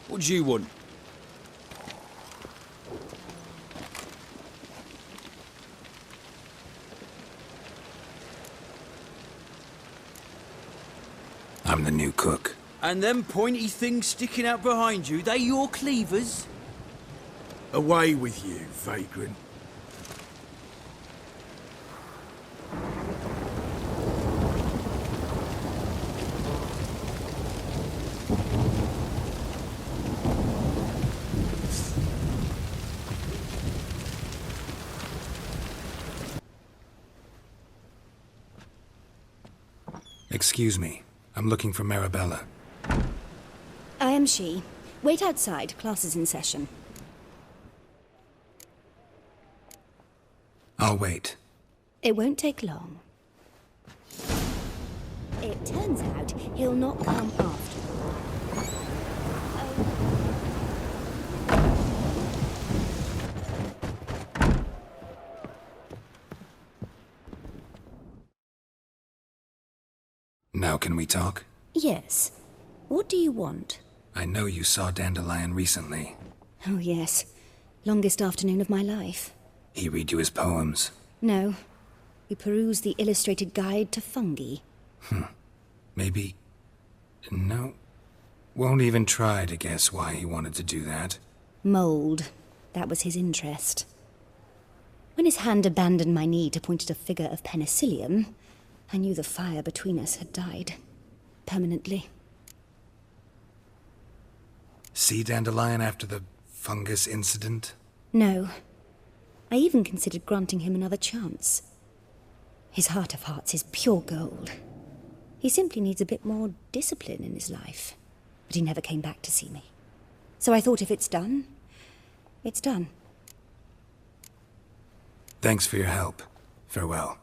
What do you want? I'm the new cook. And them pointy things sticking out behind you, they your cleavers? Away with you, vagrant. Excuse me. I'm looking for Marabella. I am she. Wait outside. Class is in session. I'll wait. It won't take long. It turns out he'll not come after all. Now can we talk? Yes. What do you want? I know you saw Dandelion recently. Oh, yes. Longest afternoon of my life. He read you his poems. No. We perused the illustrated guide to fungi. Maybe... No. Won't even try to guess why he wanted to do that. Mold. That was his interest. When his hand abandoned my knee to point at a figure of penicillium, I knew the fire between us had died. Permanently. See Dandelion after the fungus incident? No. I even considered granting him another chance. His heart of hearts is pure gold. He simply needs a bit more discipline in his life. But he never came back to see me. So I thought if it's done, it's done. Thanks for your help. Farewell.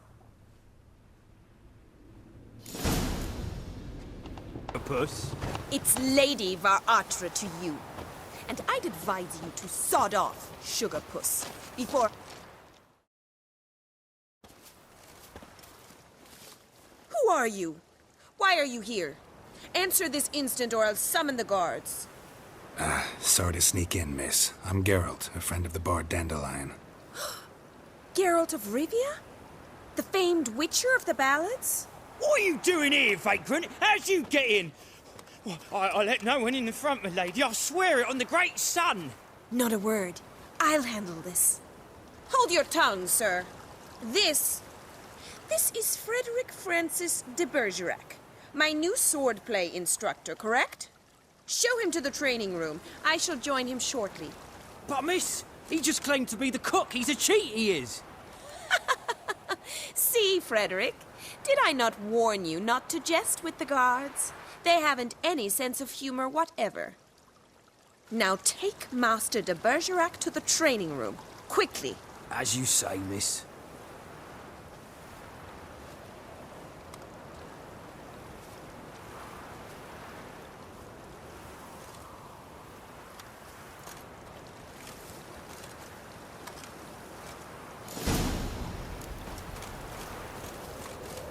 Puss? It's Lady Varatra to you. And I'd advise you to sod off, sugar puss, before... Who are you? Why are you here? Answer this instant or I'll summon the guards. Sorry to sneak in, miss. I'm Geralt, a friend of the bard Dandelion. Geralt of Rivia? The famed witcher of the ballads? What are you doing here, vagrant? How'd you get in? Well, I let no one in the front, my lady. I swear it on the great sun. Not a word. I'll handle this. Hold your tongue, sir. This is Frederick Francis de Bergerac, my new swordplay instructor, correct? Show him to the training room. I shall join him shortly. But miss, he just claimed to be the cook. He's a cheat, he is. See, Frederick, did I not warn you not to jest with the guards? They haven't any sense of humor whatever. Now take Master de Bergerac to the training room, quickly. As you say, miss.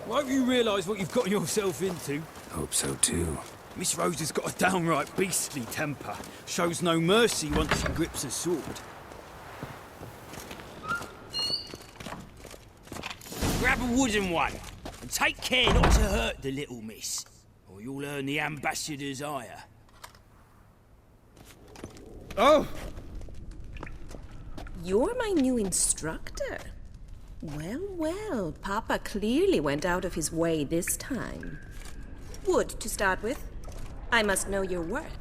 Won't you realise what you've gotten yourself into? Hope so too. Miss Rose has got a downright beastly temper. Shows no mercy once she grips a sword. Grab a wooden one, and take care not to hurt the little miss, or you'll earn the ambassador's ire. Oh! You're my new instructor. Well, well, Papa clearly went out of his way this time. Wood, to start with. I must know your worth.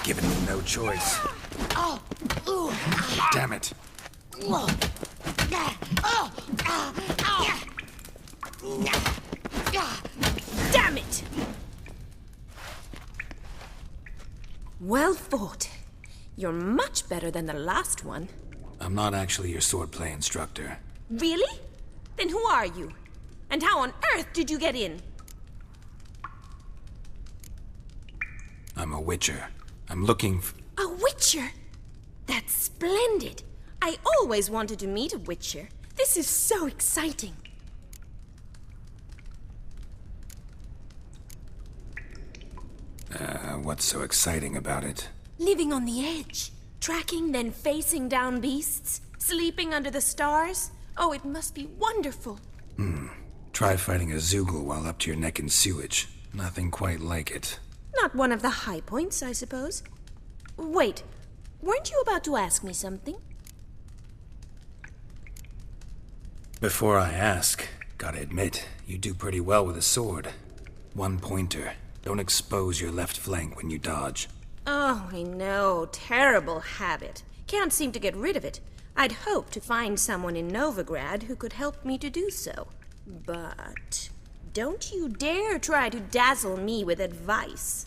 Given me no choice. Damn it. Damn it! Well fought. You're much better than the last one. I'm not actually your swordplay instructor. Really? Then who are you? And how on earth did you get in? I'm a witcher. I'm looking for... A witcher? That's splendid. I always wanted to meet a witcher. This is so exciting. What's so exciting about it? Living on the edge. Tracking, then facing down beasts. Sleeping under the stars. Oh, it must be wonderful. Try fighting a Zoogle while up to your neck in sewage. Nothing quite like it. Not one of the high points, I suppose. Wait, weren't you about to ask me something? Before I ask, gotta admit, you do pretty well with a sword. One pointer. Don't expose your left flank when you dodge. Oh, I know. Terrible habit. Can't seem to get rid of it. I'd hoped to find someone in Novigrad who could help me to do so. But don't you dare try to dazzle me with advice.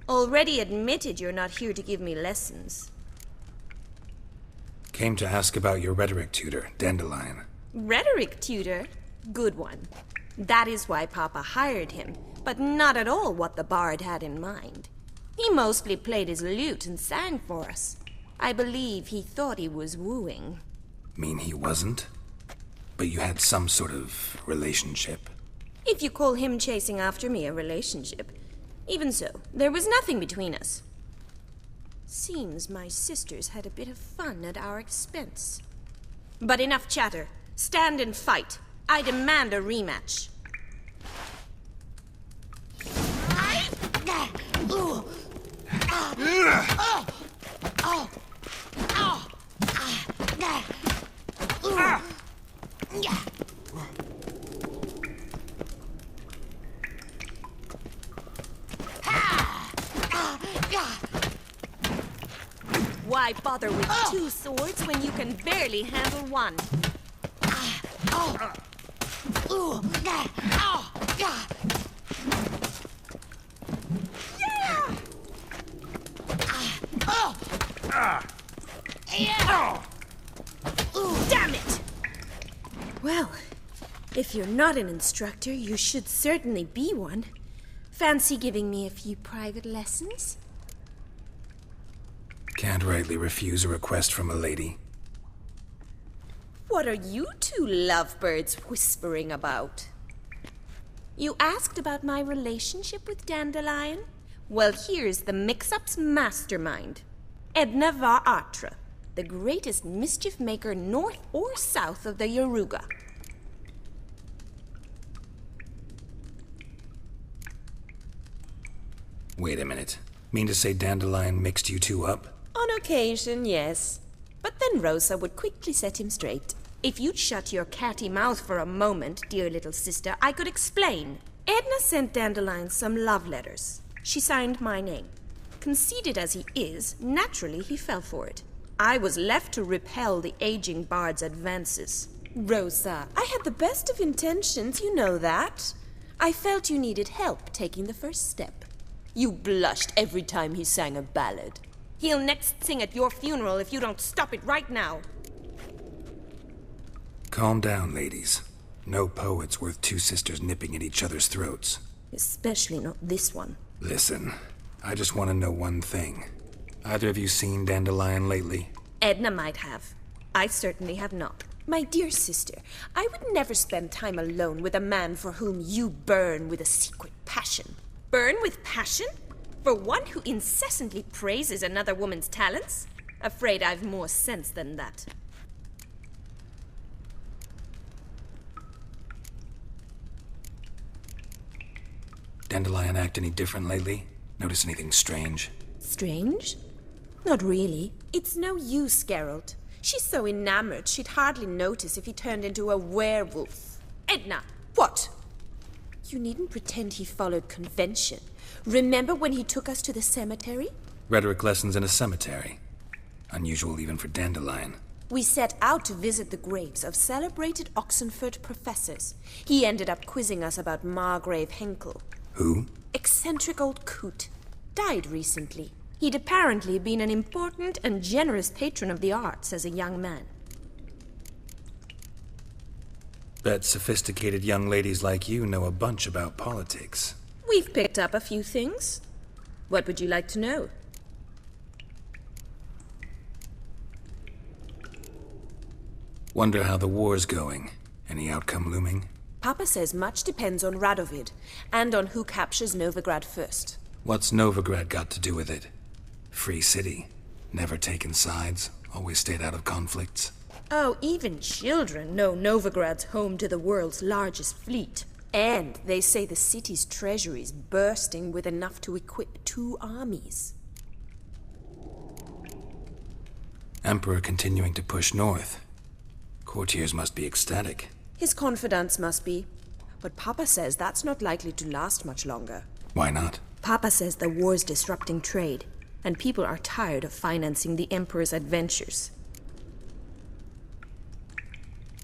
Already admitted you're not here to give me lessons. Came to ask about your rhetoric tutor, Dandelion. Rhetoric tutor? Good one. That is why Papa hired him, but not at all what the bard had in mind. He mostly played his lute and sang for us. I believe he thought he was wooing. Mean he wasn't? But you had some sort of relationship? If you call him chasing after me a relationship. Even so, there was nothing between us. Seems my sisters had a bit of fun at our expense. But enough chatter. Stand and fight. I demand a rematch. Why bother with two swords when you can barely handle one? Damn it! Well, if you're not an instructor, you should certainly be one. Fancy giving me a few private lessons? Can't rightly refuse a request from a lady. What are you two lovebirds whispering about? You asked about my relationship with Dandelion? Well, here's the mix-up's mastermind. Edna var Atra, the greatest mischief maker north or south of the Yaruga. Wait a minute. Mean to say Dandelion mixed you two up? On occasion, yes. But then Rosa would quickly set him straight. If you'd shut your catty mouth for a moment, dear little sister, I could explain. Edna sent Dandelion some love letters. She signed my name. Conceited as he is, naturally he fell for it. I was left to repel the aging bard's advances. Rosa, I had the best of intentions, you know that. I felt you needed help taking the first step. You blushed every time he sang a ballad. He'll next sing at your funeral if you don't stop it right now. Calm down, ladies. No poet's worth two sisters nipping at each other's throats. Especially not this one. Listen, I just want to know one thing. Either of you seen Dandelion lately? Edna might have. I certainly have not. My dear sister, I would never spend time alone with a man for whom you burn with a secret passion. Burn with passion? For one who incessantly praises another woman's talents? Afraid I've more sense than that. Dandelion act any different lately? Notice anything strange? Strange? Not really. It's no use, Geralt. She's so enamored she'd hardly notice if he turned into a werewolf. Edna! What? You needn't pretend he followed convention. Remember when he took us to the cemetery? Rhetoric lessons in a cemetery. Unusual even for Dandelion. We set out to visit the graves of celebrated Oxenford professors. He ended up quizzing us about Margrave Henkel. Who? Eccentric old coot. Died recently. He'd apparently been an important and generous patron of the arts as a young man. Bet sophisticated young ladies like you know a bunch about politics. We've picked up a few things. What would you like to know? Wonder how the war's going. Any outcome looming? Papa says much depends on Radovid, and on who captures Novigrad first. What's Novigrad got to do with it? Free city. Never taken sides. Always stayed out of conflicts. Oh, even children know Novigrad's home to the world's largest fleet. And they say the city's treasury's bursting with enough to equip 2 armies. Emperor continuing to push north. Courtiers must be ecstatic. His confidants must be. But Papa says that's not likely to last much longer. Why not? Papa says the war's disrupting trade, and people are tired of financing the Emperor's adventures.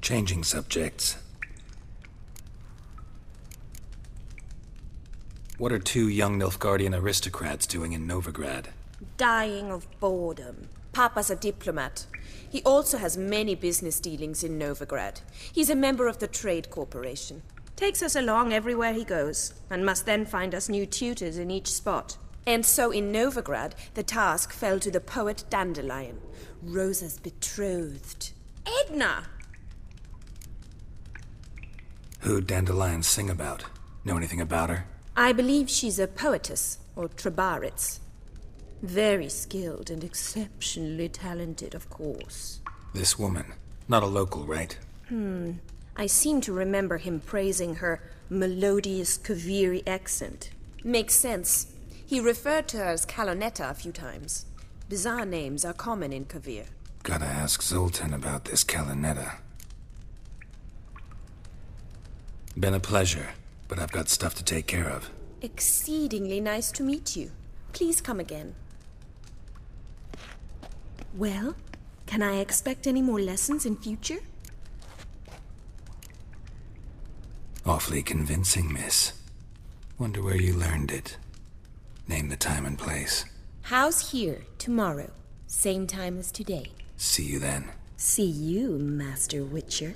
Changing subjects. What are 2 young Nilfgaardian aristocrats doing in Novigrad? Dying of boredom. Papa's a diplomat. He also has many business dealings in Novigrad. He's a member of the Trade Corporation. Takes us along everywhere he goes, and must then find us new tutors in each spot. And so in Novigrad, the task fell to the poet Dandelion, Rosa's betrothed. Edna! Who'd Dandelion sing about? Know anything about her? I believe she's a poetess, or Trebaritz. Very skilled and exceptionally talented, of course. This woman. Not a local, right? I seem to remember him praising her melodious Kaviri accent. Makes sense. He referred to her as Kalonetta a few times. Bizarre names are common in Kavir. Gotta ask Zoltan about this Kalonetta. Been a pleasure, but I've got stuff to take care of. Exceedingly nice to meet you. Please come again. Well, can I expect any more lessons in future? Awfully convincing, miss. Wonder where you learned it. Name the time and place. House here, tomorrow. Same time as today. See you then. See you, Master Witcher.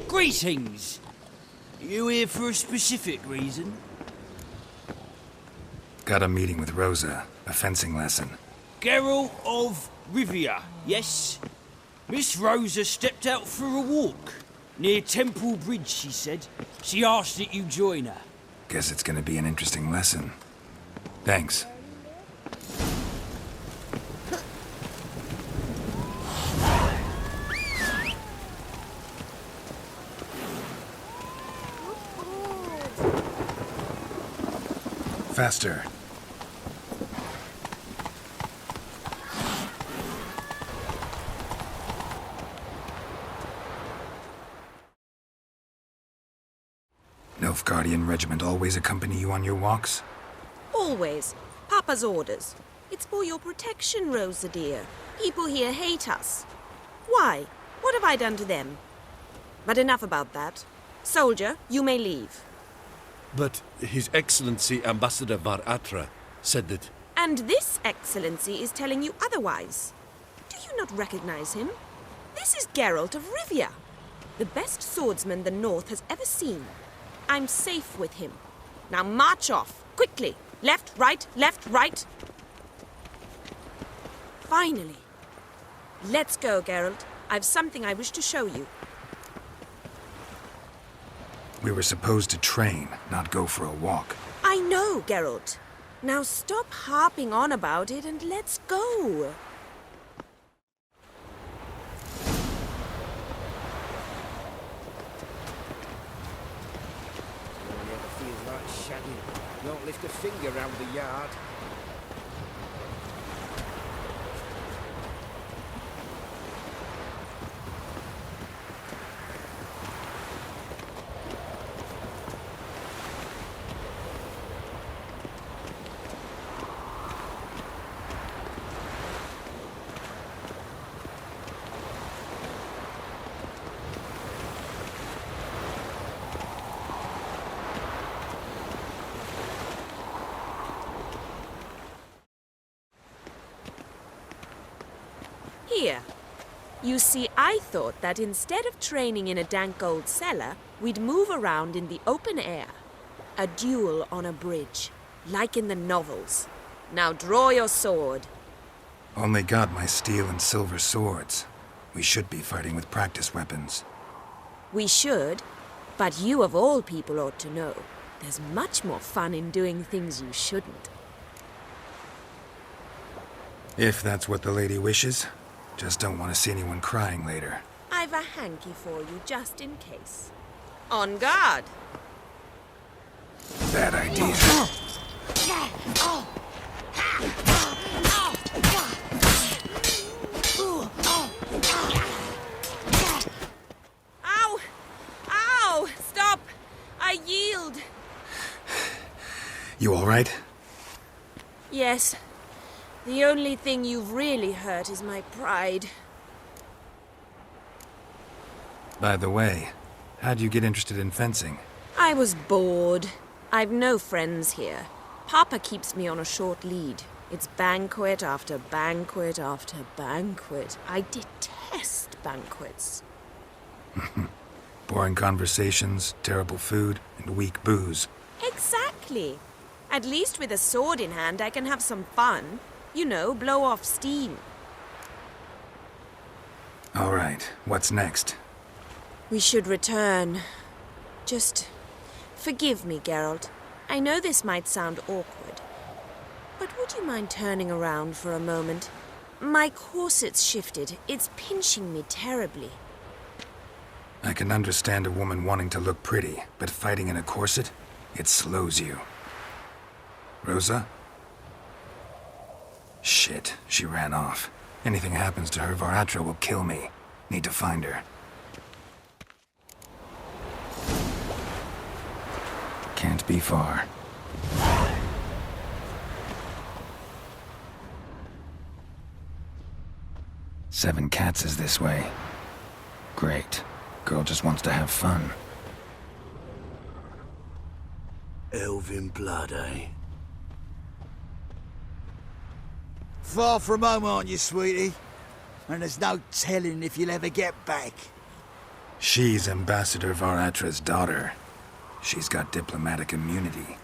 Greetings! You here for a specific reason? Got a meeting with Rosa. A fencing lesson. Geralt of Rivia, yes? Miss Rosa stepped out for a walk. Near Temple Bridge, she said. She asked that you join her. Guess it's gonna be an interesting lesson. Thanks. Faster. Nilfgaardian regiment always accompany you on your walks? Always. Papa's orders. It's for your protection, Rosa dear. People here hate us. Why? What have I done to them? But enough about that. Soldier, you may leave. But His Excellency Ambassador Var Atra said that... And this Excellency is telling you otherwise. Do you not recognize him? This is Geralt of Rivia, the best swordsman the North has ever seen. I'm safe with him. Now march off, quickly. Left, right, left, right. Finally. Let's go, Geralt. I've something I wish to show you. We were supposed to train, not go for a walk. I know, Geralt. Now stop harping on about it and let's go. Feels like shagging. Don't lift a finger round the yard. Here. You see, I thought that instead of training in a dank old cellar, we'd move around in the open air. A duel on a bridge, like in the novels. Now draw your sword. Only got my steel and silver swords. We should be fighting with practice weapons. We should, but you of all people ought to know. There's much more fun in doing things you shouldn't. If that's what the lady wishes. Just don't want to see anyone crying later. I've a hanky for you, just in case. On guard! Bad idea. Ow! Ow! Stop! I yield! You all right? Yes. The only thing you've really hurt is my pride. By the way, how'd you get interested in fencing? I was bored. I've no friends here. Papa keeps me on a short lead. It's banquet after banquet after banquet. I detest banquets. Boring conversations, terrible food, and weak booze. Exactly. At least with a sword in hand, I can have some fun. You know, blow off steam. All right, what's next? We should return. Just forgive me, Geralt. I know this might sound awkward, but would you mind turning around for a moment? My corset's shifted. It's pinching me terribly. I can understand a woman wanting to look pretty, but fighting in a corset, it slows you. Rosa? Shit, she ran off. Anything happens to her, Varatra will kill me. Need to find her. Can't be far. Seven Cats is this way. Great. Girl just wants to have fun. Elven blood, eh? Far from home, aren't you, sweetie? And there's no telling if you'll ever get back. She's Ambassador Varatra's daughter. She's got diplomatic immunity.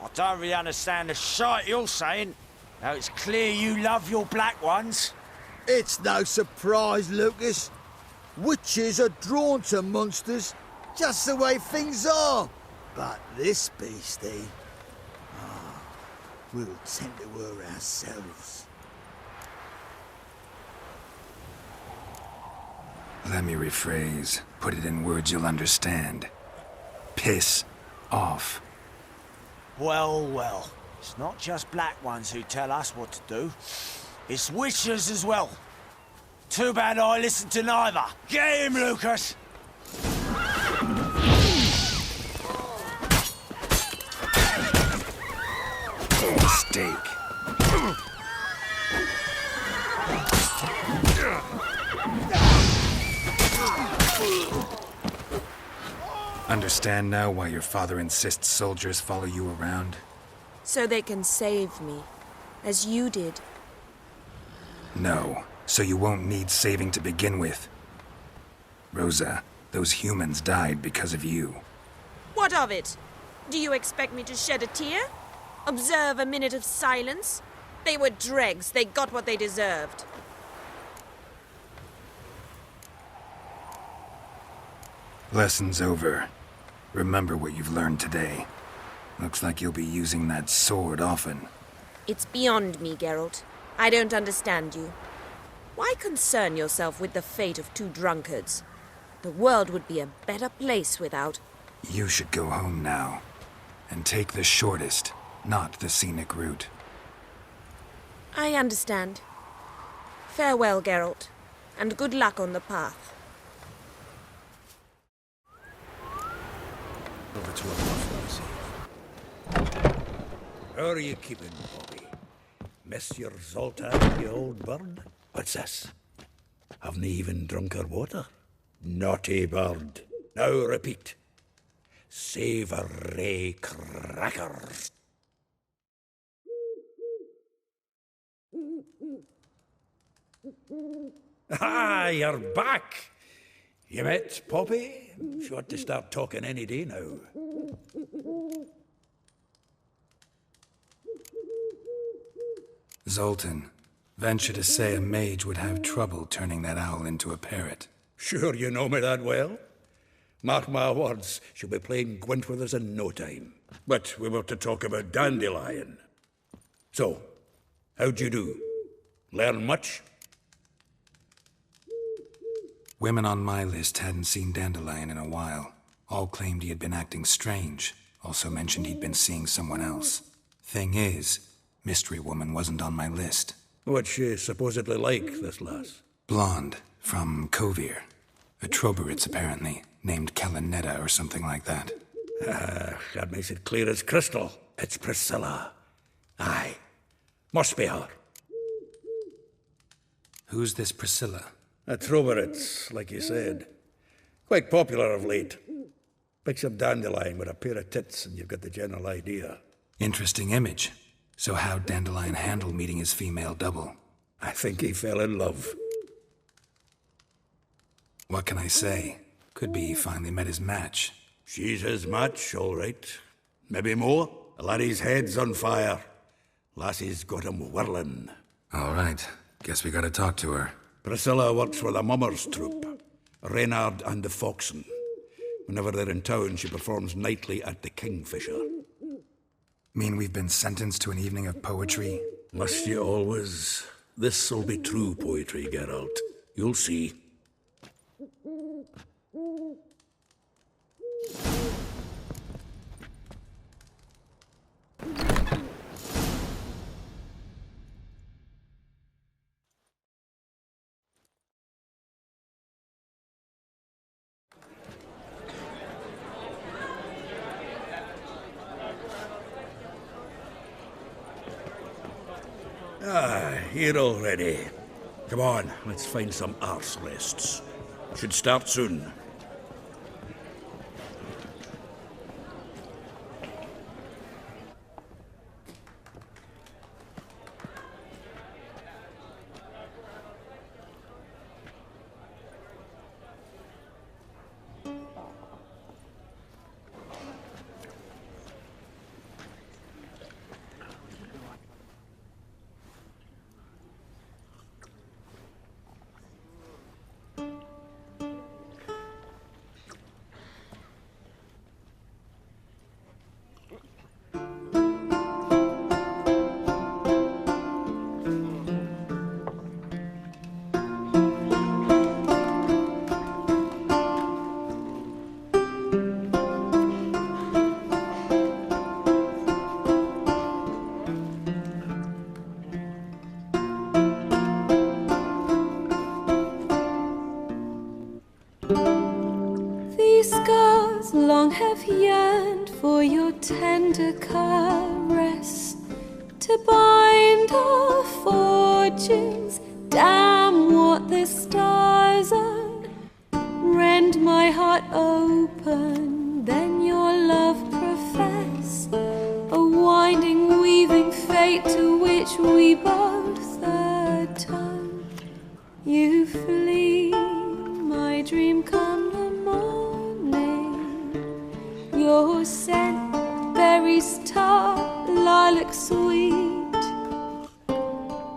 I don't really understand the shite you're saying. Now it's clear you love your black ones. It's no surprise, Lucas. Witches are drawn to monsters, just the way things are. But this beastie... we'll tend to her ourselves. Let me rephrase. Put it in words you'll understand. Piss off. Well, well. It's not just black ones who tell us what to do. It's witches as well. Too bad I listened to neither. Get him, Lucas! Mistake. Understand now why your father insists soldiers follow you around? So they can save me, as you did. No, so you won't need saving to begin with. Rosa, those humans died because of you. What of it? Do you expect me to shed a tear? Observe a minute of silence? They were dregs. They got what they deserved. Lesson's over. Remember what you've learned today. Looks like you'll be using that sword often. It's beyond me, Geralt. I don't understand you. Why concern yourself with the fate of two drunkards? The world would be a better place without... You should go home now. And take the shortest, not the scenic route. I understand. Farewell, Geralt. And good luck on the path. Over to a bottle, I see. How are you keeping, Bobby? Monsieur Zoltan, the old bird? What's this? Haven't even drunk her water? Naughty bird. Now repeat. Savory crackers. Ah, you're back. You met Poppy? She ought to start talking any day now. Zoltan, venture to say a mage would have trouble turning that owl into a parrot. Sure you know me that well? Mark my words, she'll be playing Gwent with us in no time. But we were to talk about Dandelion. So, how'd you do? Learn much? Women on my list hadn't seen Dandelion in a while. All claimed he had been acting strange. Also mentioned he'd been seeing someone else. Thing is, Mystery Woman wasn't on my list. What's she supposedly like, this lass? Blonde, from Kovir. A Troberitz, apparently, named Kalanetta or something like that. That makes it clear as crystal. It's Priscilla. Aye. Must be her. Who's this Priscilla? A Troberitz, like you said. Quite popular of late. Picks up Dandelion with a pair of tits and you've got the general idea. Interesting image. So how'd Dandelion handle meeting his female double? I think he fell in love. What can I say? Could be he finally met his match. She's his match, all right. Maybe more. The laddie's head's on fire. Lassie's got him whirling. All right. Guess we gotta talk to her. Priscilla works for the Mummers troupe. Reynard and the Foxen. Whenever they're in town, she performs nightly at the Kingfisher. Mean we've been sentenced to an evening of poetry? Must you always? This'll be true poetry, Geralt. You'll see. Here already. Come on, let's find some arse rests. Should start soon. These scars long have yearned for your tender caress, to bind our fortunes. Damn what the stars are. Rend my heart open, then your love profess, a winding, weaving fate to which we both atone. You flee, my dream come the morning. Your scent, berries tart, lilac sweet,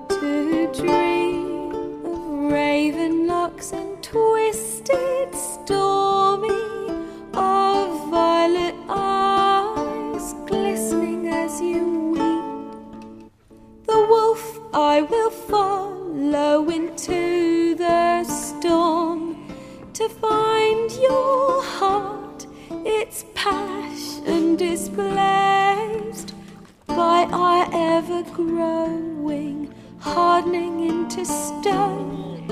to dream of raven locks and twisted, stormy, of violet eyes glistening as you weep. The wolf I will follow into the storm, to find your heart, its passion displaced by our ever-growing, hardening into stone,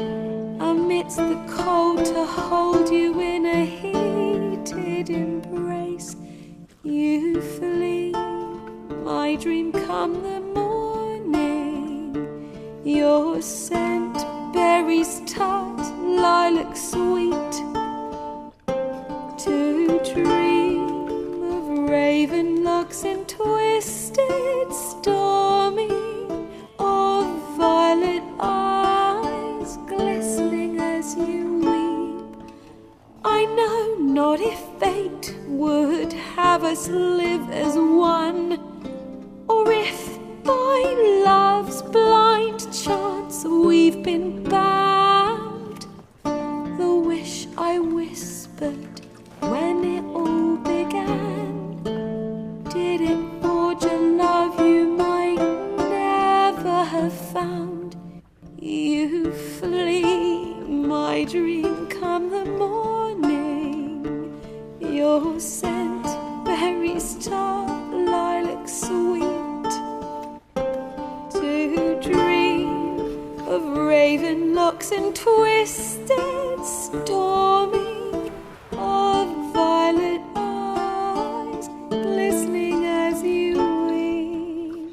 amidst the cold to hold you in a heated embrace. You flee, my dream come the morning, your scent, berries tart, lilac sweet, to dream of raven locks and twisted, stormy, of violet eyes glistening have us live as one, or if by love's blind chance we've been bound. The wish I whispered when it all began, did it forge a love you might never have found? You flee, my dream, come the morning. Your scent, berry star, lilac sweet. To dream of raven locks and twisted stormy, of violet eyes glistening as you weep.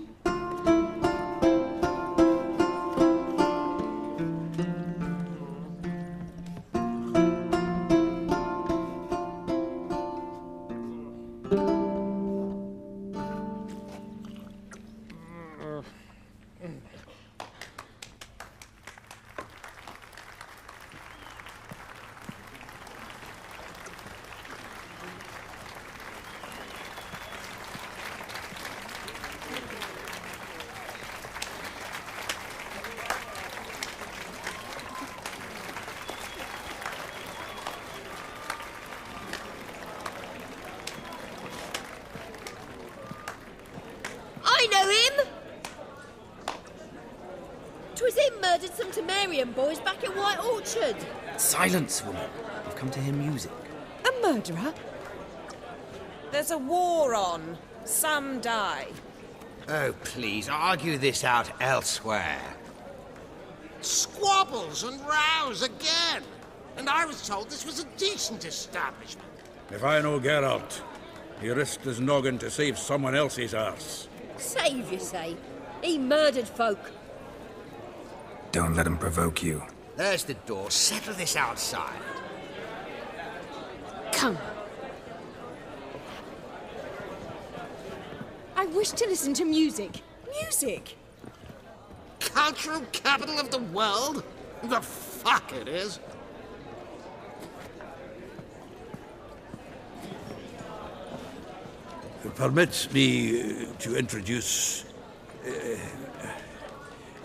I know him! 'Twas him murdered some Temerian boys back in White Orchard. Silence, woman. I've come to hear music. A murderer? There's a war on. Some die. Oh, please, argue this out elsewhere. Squabbles and rows again. And I was told this was a decent establishment. If I know Geralt, he risked his noggin to save someone else's arse. Save, you say? He murdered folk. Don't let him provoke you. There's the door. Settle this outside. Come. I wish to listen to music. Music! Cultural capital of the world? The fuck it is. Permit me to introduce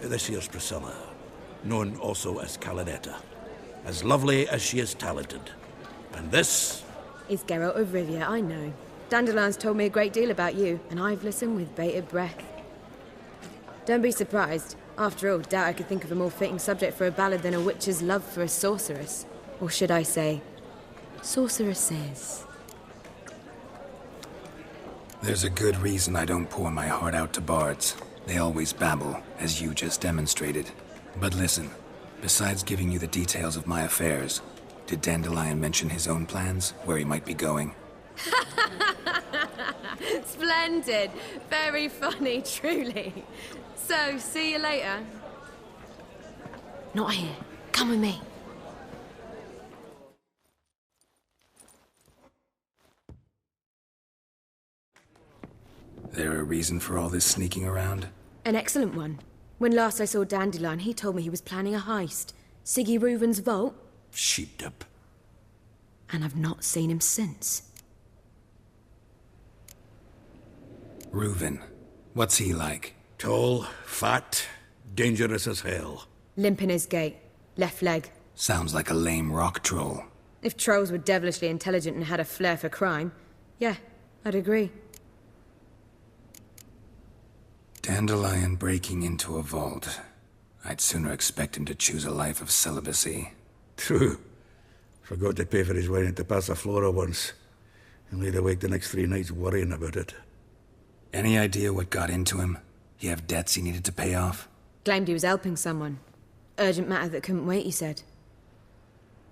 this here's Priscilla, known also as Calinetta. As lovely as she is talented. And this is Geralt of Rivia, I know. Dandelion's told me a great deal about you, and I've listened with bated breath. Don't be surprised. After all, doubt I could think of a more fitting subject for a ballad than a witch's love for a sorceress. Or should I say, sorceresses. There's a good reason I don't pour my heart out to bards. They always babble, as you just demonstrated. But listen, besides giving you the details of my affairs, did Dandelion mention his own plans, where he might be going? Splendid. Very funny, truly. So, see you later. Not here. Come with me. There a reason for all this sneaking around? An excellent one. When last I saw Dandelion, he told me he was planning a heist. Siggy Reuven's vault. sheepdip. And I've not seen him since. Reuven. What's he like? Tall, fat, dangerous as hell. Limp in his gait. Left leg. Sounds like a lame rock troll. If trolls were devilishly intelligent and had a flair for crime, yeah, I'd agree. Dandelion breaking into a vault. I'd sooner expect him to choose a life of celibacy. True. Forgot to pay for his wine at the Passaflora once. And laid awake the next 3 nights worrying about it. Any idea what got into him? He have debts he needed to pay off? Claimed he was helping someone. Urgent matter that couldn't wait, he said.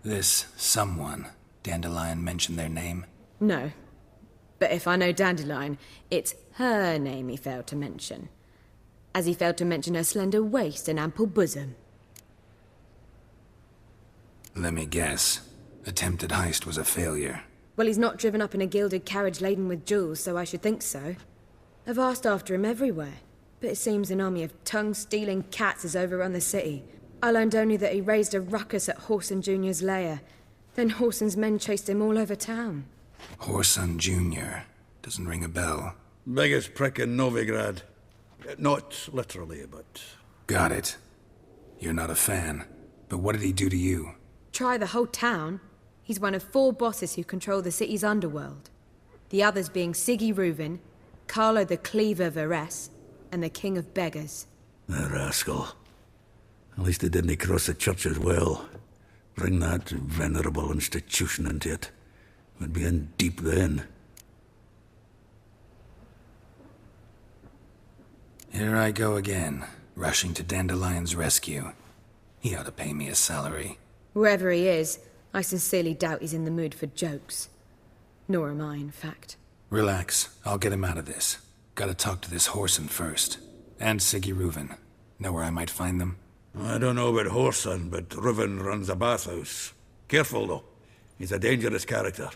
This someone, Dandelion mentioned their name? No. But if I know Dandelion, it's her name he failed to mention. As he failed to mention her slender waist and ample bosom. Let me guess. Attempted heist was a failure. Well, he's not driven up in a gilded carriage laden with jewels, so I should think so. I've asked after him everywhere, but it seems an army of tongue-stealing cats has overrun the city. I learned only that he raised a ruckus at Whoreson Jr.'s lair. Then Whoreson's men chased him all over town. Whoreson Jr. Doesn't ring a bell. Biggest prick in Novigrad. Not literally, but... Got it. You're not a fan. But what did he do to you? Try the whole town. He's one of 4 bosses who control the city's underworld. The others being Siggy Reuven, Carlo the Cleaver Varese, and the King of Beggars. The rascal. At least he didn't cross the church as well. Bring that venerable institution into it. We'd be in deep then. Here I go again, rushing to Dandelion's rescue. He ought to pay me a salary. Whoever he is, I sincerely doubt he's in the mood for jokes. Nor am I, in fact. Relax, I'll get him out of this. Gotta talk to this Whoreson first. And Siggy Reuven. Know where I might find them? I don't know about Whoreson, but Reuven runs a bathhouse. Careful, though. He's a dangerous character.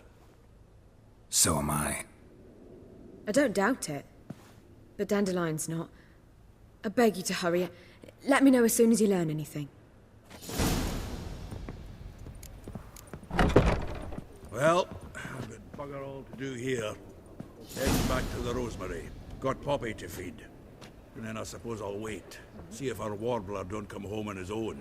So am I. I don't doubt it. But Dandelion's not. I beg you to hurry. Let me know as soon as you learn anything. Well, I've got bugger all to do here. Heading back to the Rosemary. Got Poppy to feed. And then I suppose I'll wait. See if our warbler don't come home on his own.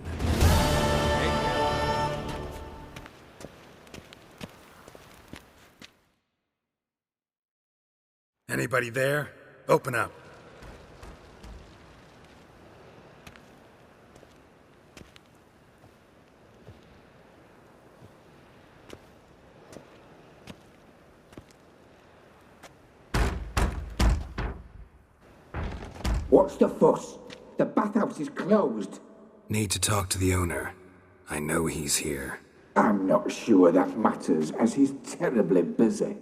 Anybody there? Open up. What's the fuss? The bathhouse is closed. Need to talk to the owner. I know he's here. I'm not sure that matters, as he's terribly busy.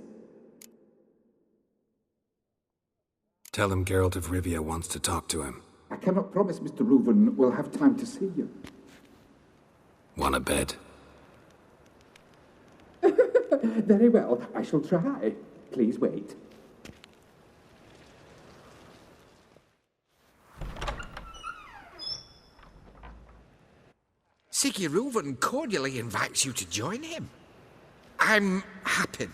Tell him Geralt of Rivia wants to talk to him. I cannot promise Mr. Reuven will have time to see you. Want a bed? Very well, I shall try. Please wait. Siggy Reuven cordially invites you to join him. I'm happy.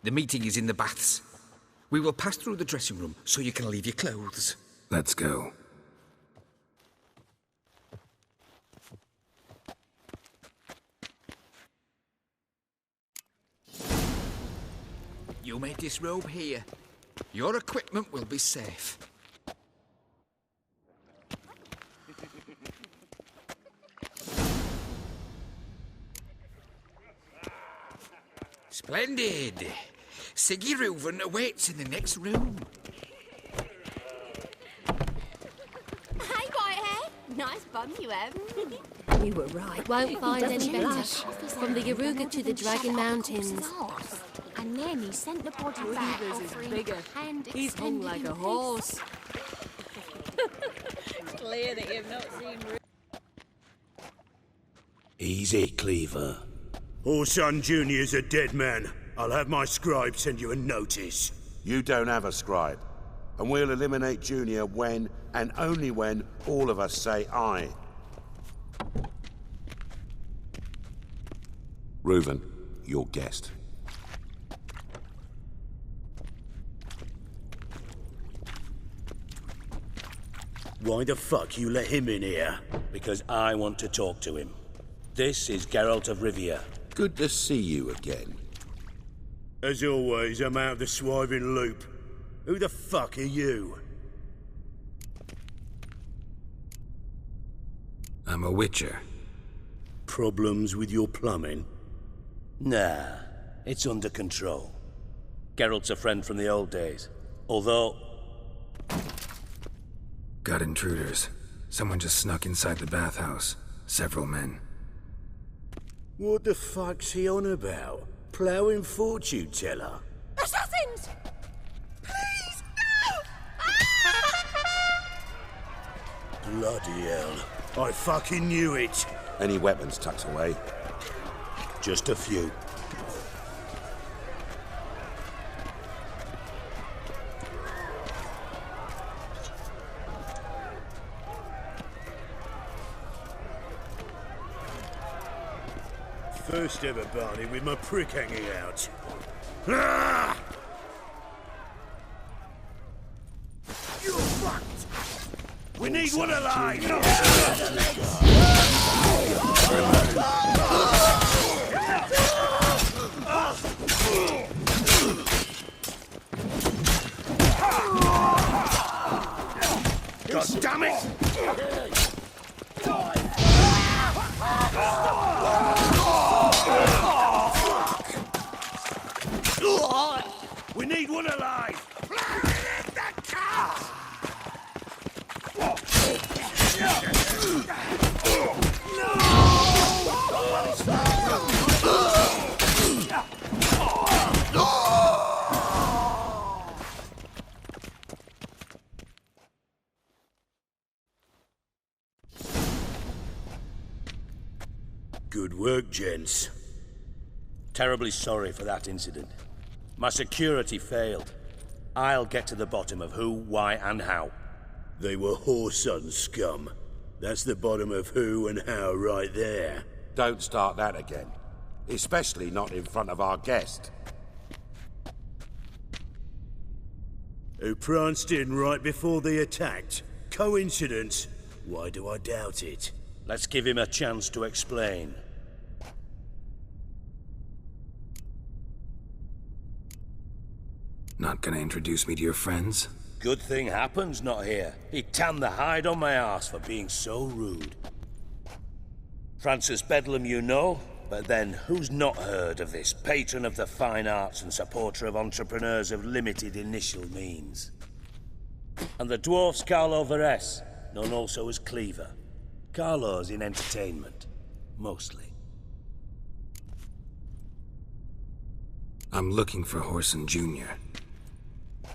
The meeting is in the baths. We will pass through the dressing room so you can leave your clothes. Let's go. You may disrobe here. Your equipment will be safe. Splendid. Siggy Reuven awaits in the next room. Hey, Whitehair. Nice bum you have. You were right. Won't find any better. From the Yaruga to the Dragon Mountains. And then he sent the body back, offering hand He's hung like a horse. It's clear that you've not seen... Easy, Cleaver. Orson Jr.'s a dead man. I'll have my scribe send you a notice. You don't have a scribe. And we'll eliminate Junior when, and only when, all of us say aye. Reuven, your guest. Why the fuck you let him in here? Because I want to talk to him. This is Geralt of Rivia. Good to see you again. As always, I'm out of the swiving loop. Who the fuck are you? I'm a witcher. Problems with your plumbing? Nah, it's under control. Geralt's a friend from the old days. Although... Got intruders. Someone just snuck inside the bathhouse. Several men. What the fuck's he on about? Ploughing fortune teller? Assassins! Please, no! Bloody hell. I fucking knew it. Any weapons tucked away? Just a few. first ever Barney with my prick hanging out. Ah! You're fucked! We need one alive! God damn it! We need one alive! In the car! Good work, gents. Terribly sorry for that incident. My security failed. I'll get to the bottom of who, why, and how. They were whoreson scum. That's the bottom of who and how right there. Don't start that again. Especially not in front of our guest. Who pranced in right before they attacked. Coincidence? Why do I doubt it? Let's give him a chance to explain. Not gonna introduce me to your friends? Good thing Happen's not here. He tanned the hide on my arse for being so rude. Francis Bedlam you know, but then who's not heard of this patron of the fine arts and supporter of entrepreneurs of limited initial means? And the dwarf's Carlo Veres, known also as Cleaver. Carlo's in entertainment, mostly. I'm looking for Whoreson Jr.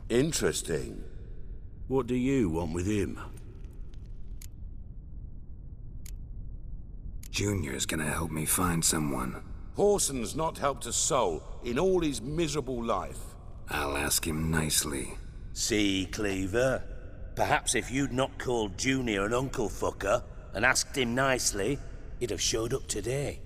Interesting. What do you want with him? Junior's gonna help me find someone. Whoreson's not helped a soul in all his miserable life. I'll ask him nicely. See, Cleaver? Perhaps if you'd not called Junior an uncle fucker and asked him nicely, he'd have showed up today.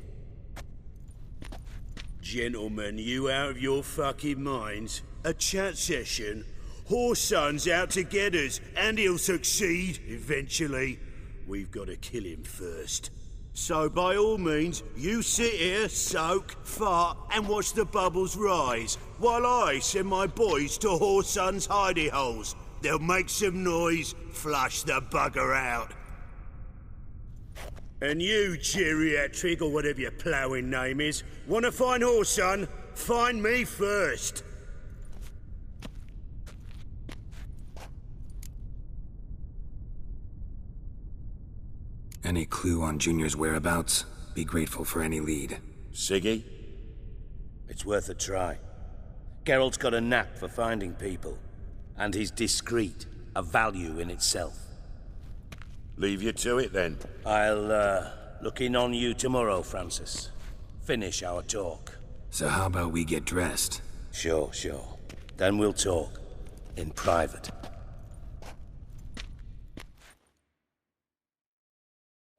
Gentlemen, you out of your fucking minds? A chat session? Whoreson's out to get us, and he'll succeed, eventually. We've got to kill him first. So by all means, you sit here, soak, fart, and watch the bubbles rise, while I send my boys to Whoreson's hidey holes. They'll make some noise, flush the bugger out. And you, geriatric, or whatever your ploughing name is, want to find Whoreson? Find me first. Any clue on Junior's whereabouts? Be grateful for any lead. Siggy? It's worth a try. Geralt's got a knack for finding people. And he's discreet, a value in itself. Leave you to it, then. I'll, look in on you tomorrow, Francis. Finish our talk. So how about we get dressed? Sure. Then we'll talk. In private.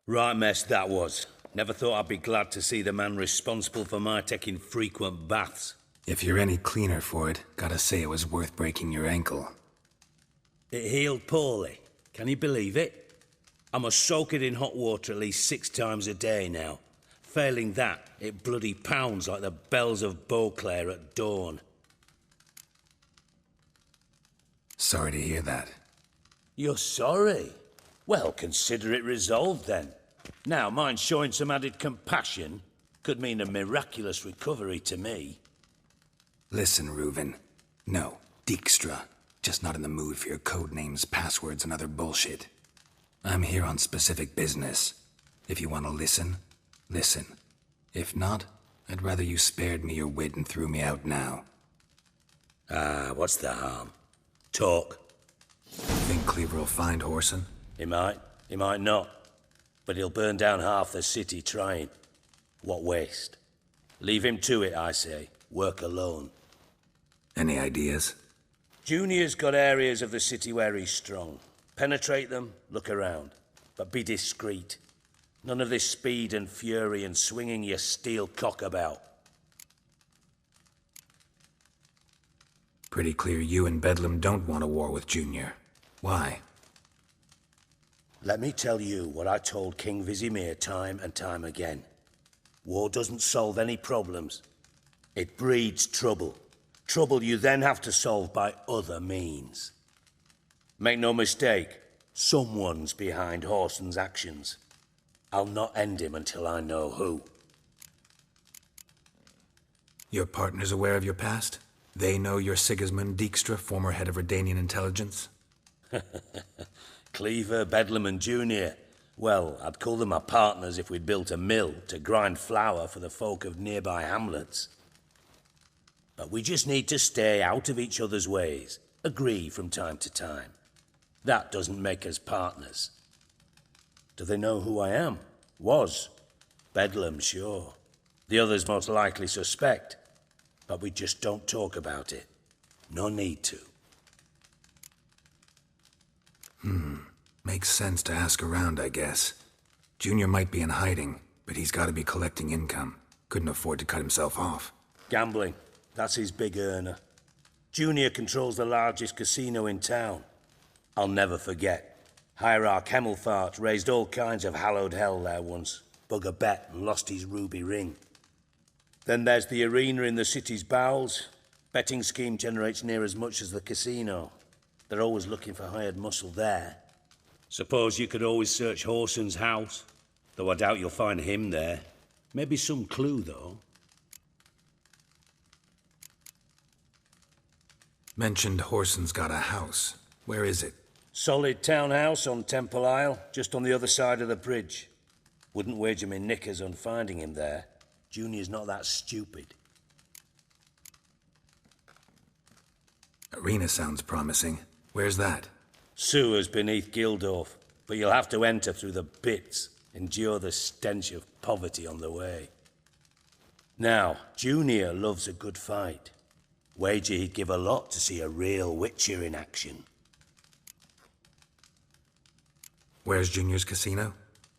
Right mess that was. Never thought I'd be glad to see the man responsible for my taking frequent baths. If you're any cleaner for it, gotta say it was worth breaking your ankle. It healed poorly. Can you believe it? I must soak it in hot water at least 6 times a day now. Failing that, it bloody pounds like the bells of Beauclair at dawn. Sorry to hear that. You're sorry? Well, consider it resolved then. Now, mine showing some added compassion could mean a miraculous recovery to me. Listen, Reuven. No, Dijkstra. Just not in the mood for your code names, passwords, and other bullshit. I'm here on specific business. If you want to listen, listen. If not, I'd rather you spared me your wit and threw me out now. What's the harm? Talk. Think Cleaver will find Whoreson? He might not. But he'll burn down half the city trying. What waste? Leave him to it, I say. Work alone. Any ideas? Junior's got areas of the city where he's strong. Penetrate them, look around. But be discreet. None of this speed and fury and swinging your steel cock about. Pretty clear you and Bedlam don't want a war with Junior. Why? Let me tell you what I told King Vizimir time and time again. War doesn't solve any problems. It breeds trouble. Trouble you then have to solve by other means. Make no mistake, someone's behind Horson's actions. I'll not end him until I know who. Your partner's aware of your past? They know you're Sigismund Dijkstra, former head of Redanian intelligence? Cleaver, Bedlam and Junior. Well, I'd call them my partners if we'd built a mill to grind flour for the folk of nearby hamlets. But we just need to stay out of each other's ways, agree from time to time. That doesn't make us partners. Do they know who I am? Was. Bedlam, sure. The others most likely suspect. But we just don't talk about it. No need to. Makes sense to ask around, I guess. Junior might be in hiding, but he's got to be collecting income. Couldn't afford to cut himself off. Gambling. That's his big earner. Junior controls the largest casino in town. I'll never forget. Hierarch Hemmelfart raised all kinds of hallowed hell there once. Bug a bet and lost his ruby ring. Then there's the arena in the city's bowels. Betting scheme generates near as much as the casino. They're always looking for hired muscle there. Suppose you could always search Horson's house, though I doubt you'll find him there. Maybe some clue, though. Mentioned Horson's got a house. Where is it? Solid townhouse on Temple Isle, just on the other side of the bridge. Wouldn't wager me knickers on finding him there. Junior's not that stupid. Arena sounds promising. Where's that? Sewers beneath Gildorf, but you'll have to enter through the bits, endure the stench of poverty on the way. Now, Junior loves a good fight. Wager he'd give a lot to see a real Witcher in action. Where's Junior's casino?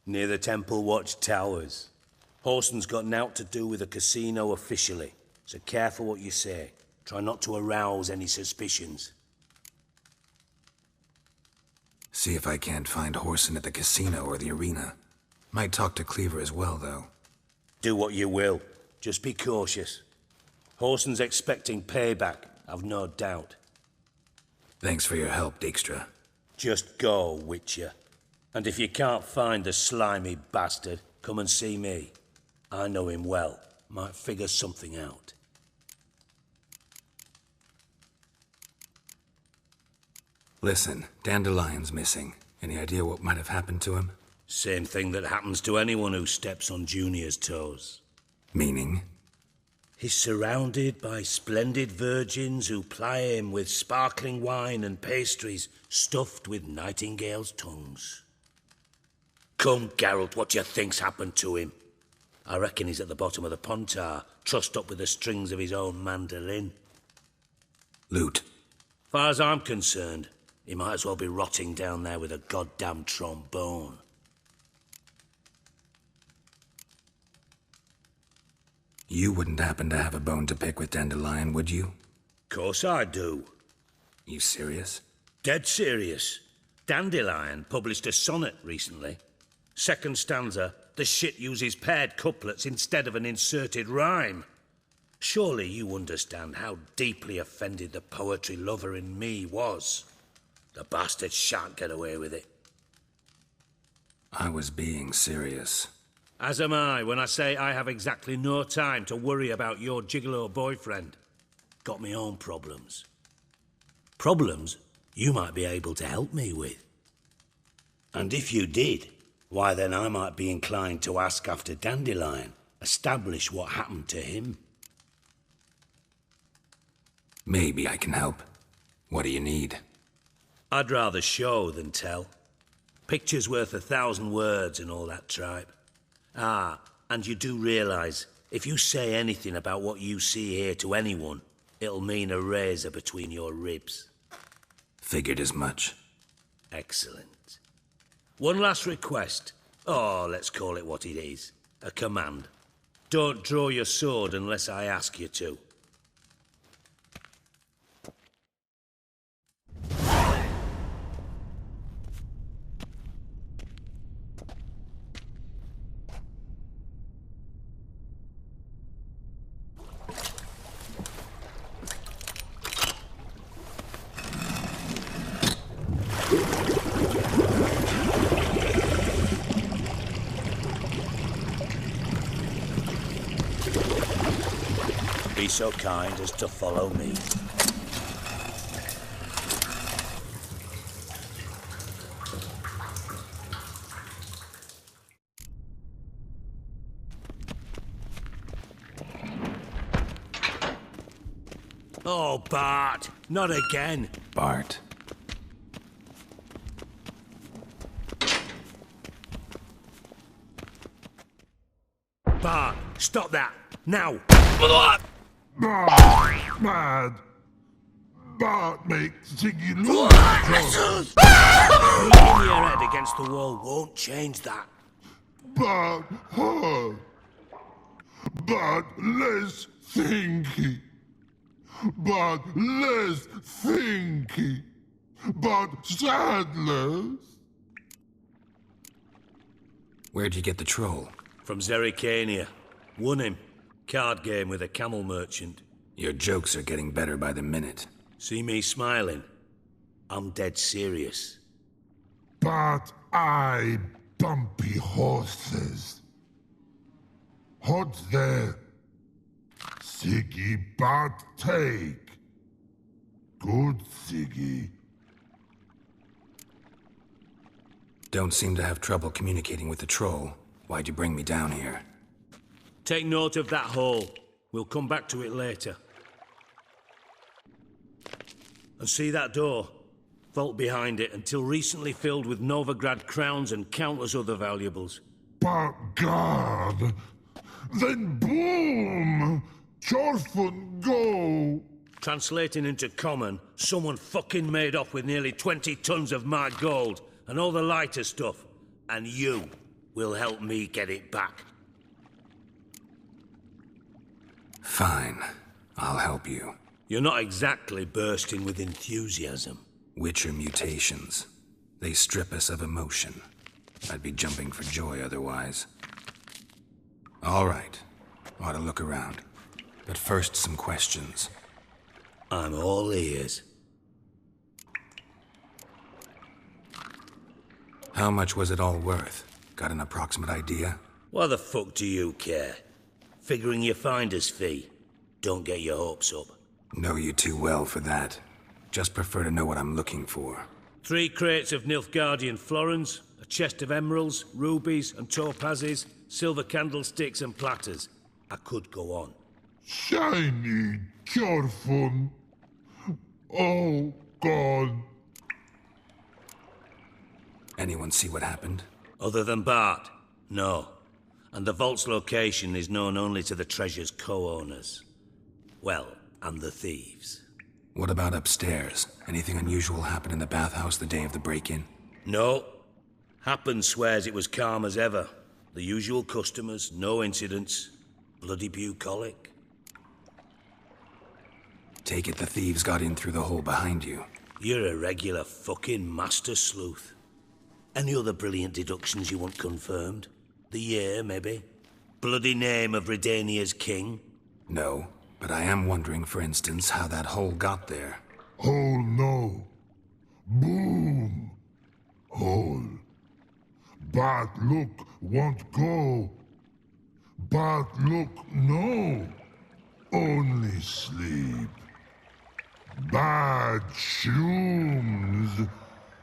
Near the Temple Watch Towers. Horson's got naught to do with the casino officially, so careful what you say. Try not to arouse any suspicions. See if I can't find Horson at the casino or the arena. Might talk to Cleaver as well, though. Do what you will. Just be cautious. Horson's expecting payback, I've no doubt. Thanks for your help, Dijkstra. Just go, Witcher. And if you can't find the slimy bastard, come and see me. I know him well. Might figure something out. Listen, Dandelion's missing. Any idea what might have happened to him? Same thing that happens to anyone who steps on Junior's toes. Meaning? He's surrounded by splendid virgins who ply him with sparkling wine and pastries stuffed with nightingales' tongues. Come, Geralt, what do you think's happened to him? I reckon he's at the bottom of the Pontar, trussed up with the strings of his own mandolin. Loot. Far as I'm concerned, he might as well be rotting down there with a goddamn trombone. You wouldn't happen to have a bone to pick with Dandelion, would you? Course I do. You serious? Dead serious. Dandelion published a sonnet recently. Second stanza, the shit uses paired couplets instead of an inserted rhyme. Surely you understand how deeply offended the poetry lover in me was. The bastard shan't get away with it. I was being serious. As am I when I say I have exactly no time to worry about your gigolo boyfriend. Got me own problems. Problems you might be able to help me with. And if you did, why then I might be inclined to ask after Dandelion, establish what happened to him. Maybe I can help. What do you need? I'd rather show than tell. Picture's worth 1,000 words and all that tripe. Ah, and you do realise, if you say anything about what you see here to anyone, it'll mean a razor between your ribs. Figured as much. Excellent. One last request. Oh, let's call it what it is. A command. Don't draw your sword unless I ask you to. Be so kind as to follow me. Oh, Bart, not again. Bart. Bart, stop that, now. Mad. Bart makes Ziggy lose. Hitting your head against the wall won't change that. Bart hurt. Bart less thinky. Bart less thinky. Bart sadless. Where'd you get the troll? From Zerrikania. Won him. Card game with a camel merchant. Your jokes are getting better by the minute. See me smiling? I'm dead serious. But I bumpy horses. Hot there. Siggy Bart take. Good Siggy. Don't seem to have trouble communicating with the troll. Why'd you bring me down here? Take note of that hole. We'll come back to it later. And see that door? Vault behind it, until recently filled with Novigrad crowns and countless other valuables. But God! Then boom! Chorfun go! Translating into common, someone fucking made off with nearly 20 tons of my gold, and all the lighter stuff. And you will help me get it back. Fine. I'll help you. You're not exactly bursting with enthusiasm. Witcher mutations. They strip us of emotion. I'd be jumping for joy otherwise. All right. Ought to look around. But first, some questions. I'm all ears. How much was it all worth? Got an approximate idea? Why the fuck do you care? Figuring your finder's fee. Don't get your hopes up. Know you too well for that. Just prefer to know what I'm looking for. 3 crates of Nilfgaardian florins, a chest of emeralds, rubies and topazes, silver candlesticks and platters. I could go on. Shiny Chorfun. Oh, God. Anyone see what happened? Other than Bart? No. And the vault's location is known only to the treasure's co-owners. Well, and the thieves. What about upstairs? Anything unusual happen in the bathhouse the day of the break-in? No. Happen swears it was calm as ever. The usual customers, no incidents. Bloody bucolic. Take it the thieves got in through the hole behind you. You're a regular fucking master sleuth. Any other brilliant deductions you want confirmed? The year, maybe? Bloody name of Redania's king? No, but I am wondering, for instance, how that hole got there. Hole no. Boom. Hole. But look, won't go. But look, no. Only sleep. Bad shoes.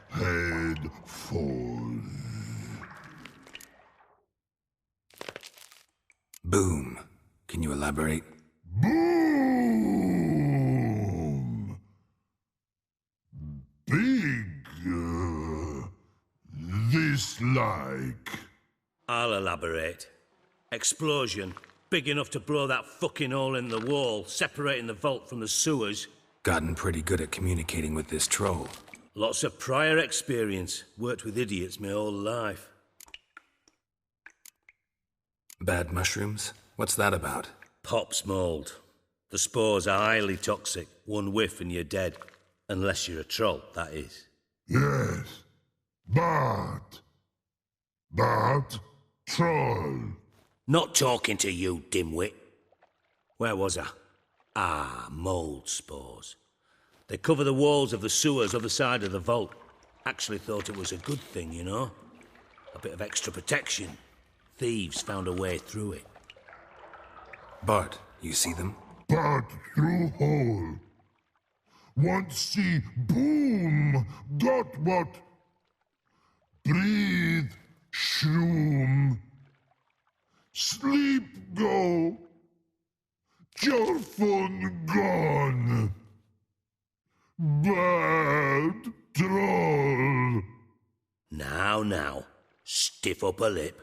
Head falls. Boom. Can you elaborate? Boom! Big. This like. I'll elaborate. Explosion. Big enough to blow that fucking hole in the wall, separating the vault from the sewers. Gotten pretty good at communicating with this troll. Lots of prior experience. Worked with idiots my whole life. Bad mushrooms? What's that about? Pop's mould. The spores are highly toxic. One whiff and you're dead. Unless you're a troll, that is. Yes. Bad. Bad troll. Not talking to you, dimwit. Where was I? Ah, mould spores. They cover the walls of the sewers other side of the vault. Actually thought it was a good thing, you know? A bit of extra protection. Thieves found a way through it. Bart, you see them? Part through hole. Want see boom. Got what? Breathe. Shroom. Sleep go. Your fun gone. Bad troll. Now. Stiff upper lip.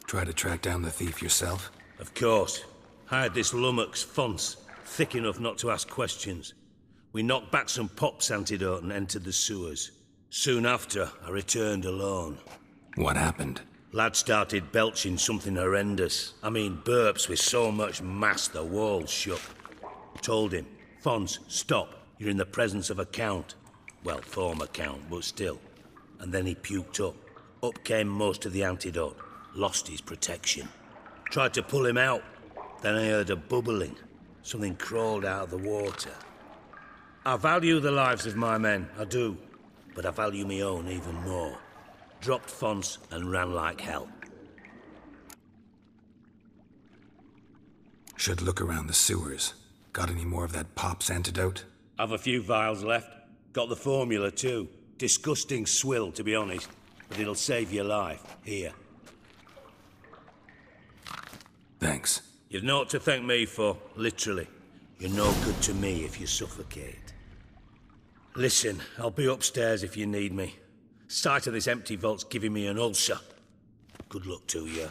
Try to track down the thief yourself? Of course. Hired this lummox, Fons, thick enough not to ask questions. We knocked back some Pop's antidote and entered the sewers. Soon after, I returned alone. What happened? Lad started belching something horrendous. I mean, burps with so much mass the walls shook. Told him, Fons, stop. You're in the presence of a count. Well, former count, but still. And then he puked up. Up came most of the antidote. Lost his protection. Tried to pull him out. Then I heard a bubbling. Something crawled out of the water. I value the lives of my men, I do. But I value my own even more. Dropped Fons and ran like hell. Should look around the sewers. Got any more of that Pop's antidote? I've a few vials left. Got the formula too. Disgusting swill, to be honest. But it'll save your life. Here. Thanks. You've naught to thank me for, literally. You're no good to me if you suffocate. Listen, I'll be upstairs if you need me. Sight of this empty vault's giving me an ulcer. Good luck to you.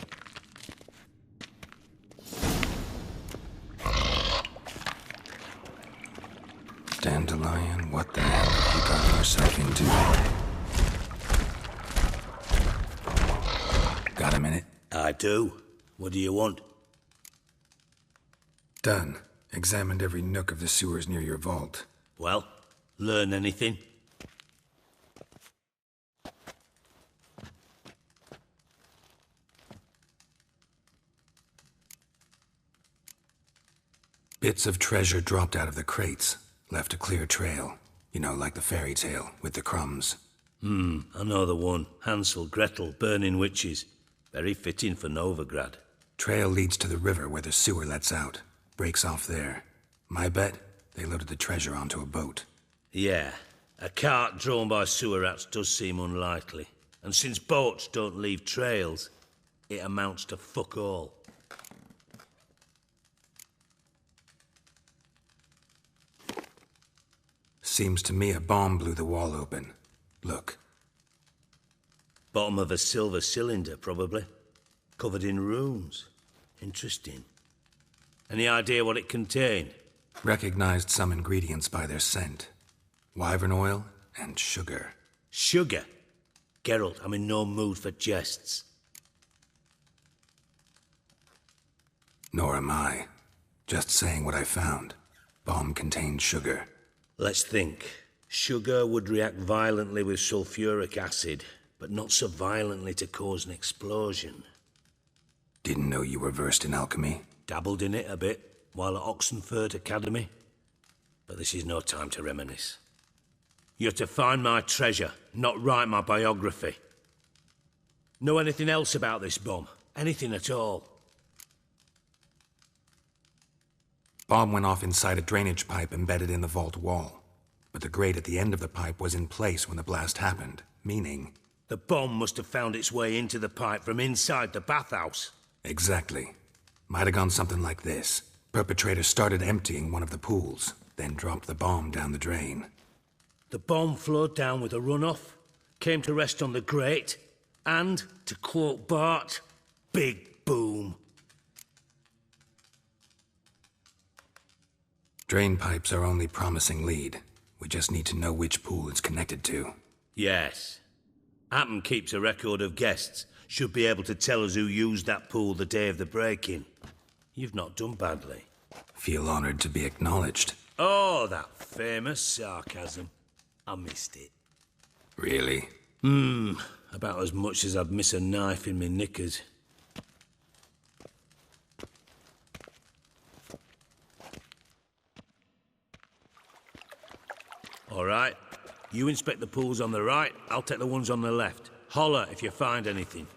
Dandelion, what the hell have you gotten yourself into? Got a minute? I do. What do you want? Done. Examined every nook of the sewers near your vault. Well, learn anything? Bits of treasure dropped out of the crates. Left a clear trail. You know, like the fairy tale, with the crumbs. I know the one. Hansel, Gretel, burning witches. Very fitting for Novigrad. Trail leads to the river where the sewer lets out. Breaks off there. My bet, they loaded the treasure onto a boat. Yeah. A cart drawn by sewer rats does seem unlikely. And since boats don't leave trails, it amounts to fuck all. Seems to me a bomb blew the wall open. Look. Bottom of a silver cylinder, probably. Covered in runes. Interesting. Any idea what it contained? Recognized some ingredients by their scent. Wyvern oil and sugar. Sugar? Geralt, I'm in no mood for jests. Nor am I. Just saying what I found. Bomb contained sugar. Let's think. Sugar would react violently with sulfuric acid, but not so violently to cause an explosion. Didn't know you were versed in alchemy. Dabbled in it a bit, while at Oxenford Academy. But this is no time to reminisce. You're to find my treasure, not write my biography. Know anything else about this bomb? Anything at all? Bomb went off inside a drainage pipe embedded in the vault wall. But the grate at the end of the pipe was in place when the blast happened, meaning... The bomb must have found its way into the pipe from inside the bathhouse. Exactly. Might have gone something like this. Perpetrator started emptying one of the pools, then dropped the bomb down the drain. The bomb flowed down with a runoff, came to rest on the grate, and, to quote Bart, big boom. Drain pipes are only promising lead. We just need to know which pool it's connected to. Yes. Appen keeps a record of guests. Should be able to tell us who used that pool the day of the break-in. You've not done badly. Feel honored to be acknowledged. Oh, that famous sarcasm. I missed it. Really? About as much as I'd miss a knife in me knickers. All right. You inspect the pools on the right, I'll take the ones on the left. Holler if you find anything.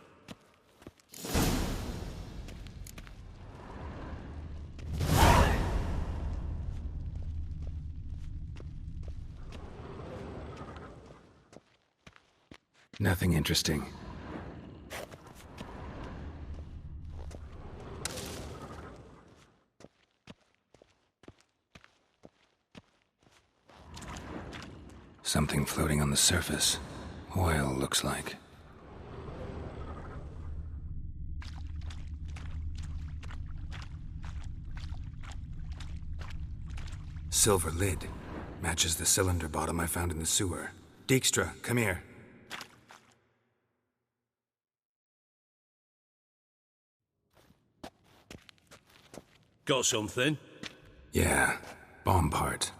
Nothing interesting. Something floating on the surface. Oil, looks like. Silver lid. Matches the cylinder bottom I found in the sewer. Dijkstra, come here. Got something? Yeah, bomb part.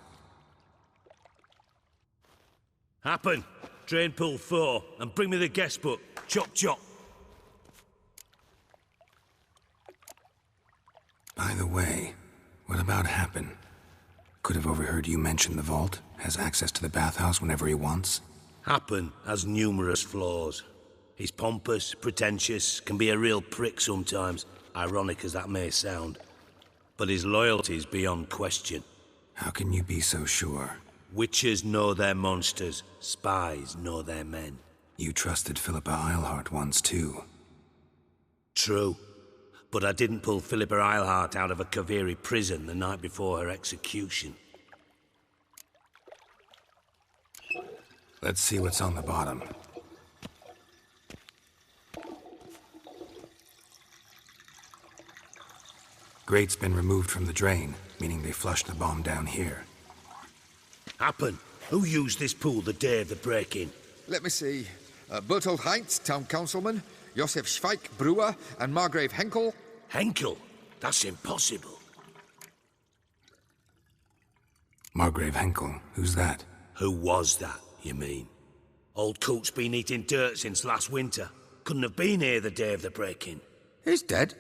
Happen. Drain pool 4, and bring me the guest book. Chop chop. By the way, what about Happen? Could have overheard you mention the vault. Has access to the bathhouse whenever he wants. Happen has numerous flaws. He's pompous, pretentious, can be a real prick sometimes, ironic as that may sound. But his loyalty's beyond question. How can you be so sure? Witches know their monsters, spies know their men. You trusted Philippa Eilhart once too. True. But I didn't pull Philippa Eilhart out of a Kaviri prison the night before her execution. Let's see what's on the bottom. Grate's been removed from the drain, meaning they flushed the bomb down here. Happen. Who used this pool the day of the break-in? Let me see. Bertold Heinz, town councilman, Josef Schweik, brewer, and Margrave Henkel. Henkel? That's impossible. Margrave Henkel? Who's that? Who was that, you mean? Old Coot's been eating dirt since last winter. Couldn't have been here the day of the break-in. He's dead?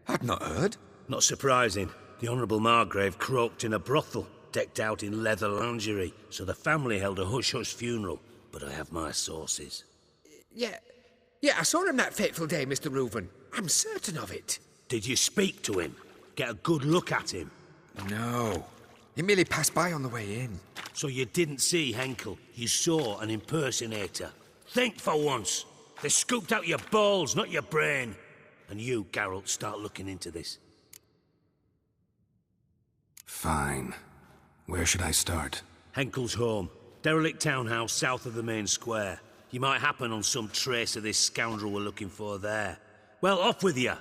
I'd not heard. Not surprising. The Honourable Margrave croaked in a brothel, decked out in leather lingerie, so the family held a hush-hush funeral. But I have my sources. Yeah, I saw him that fateful day, Mr. Reuven. I'm certain of it. Did you speak to him? Get a good look at him? No. He merely passed by on the way in. So you didn't see Henkel. You saw an impersonator. Think for once. They scooped out your balls, not your brain. And you, Geralt, start looking into this. Fine. Where should I start? Henkel's home. Derelict townhouse south of the main square. You might happen on some trace of this scoundrel we're looking for there. Well, off with you.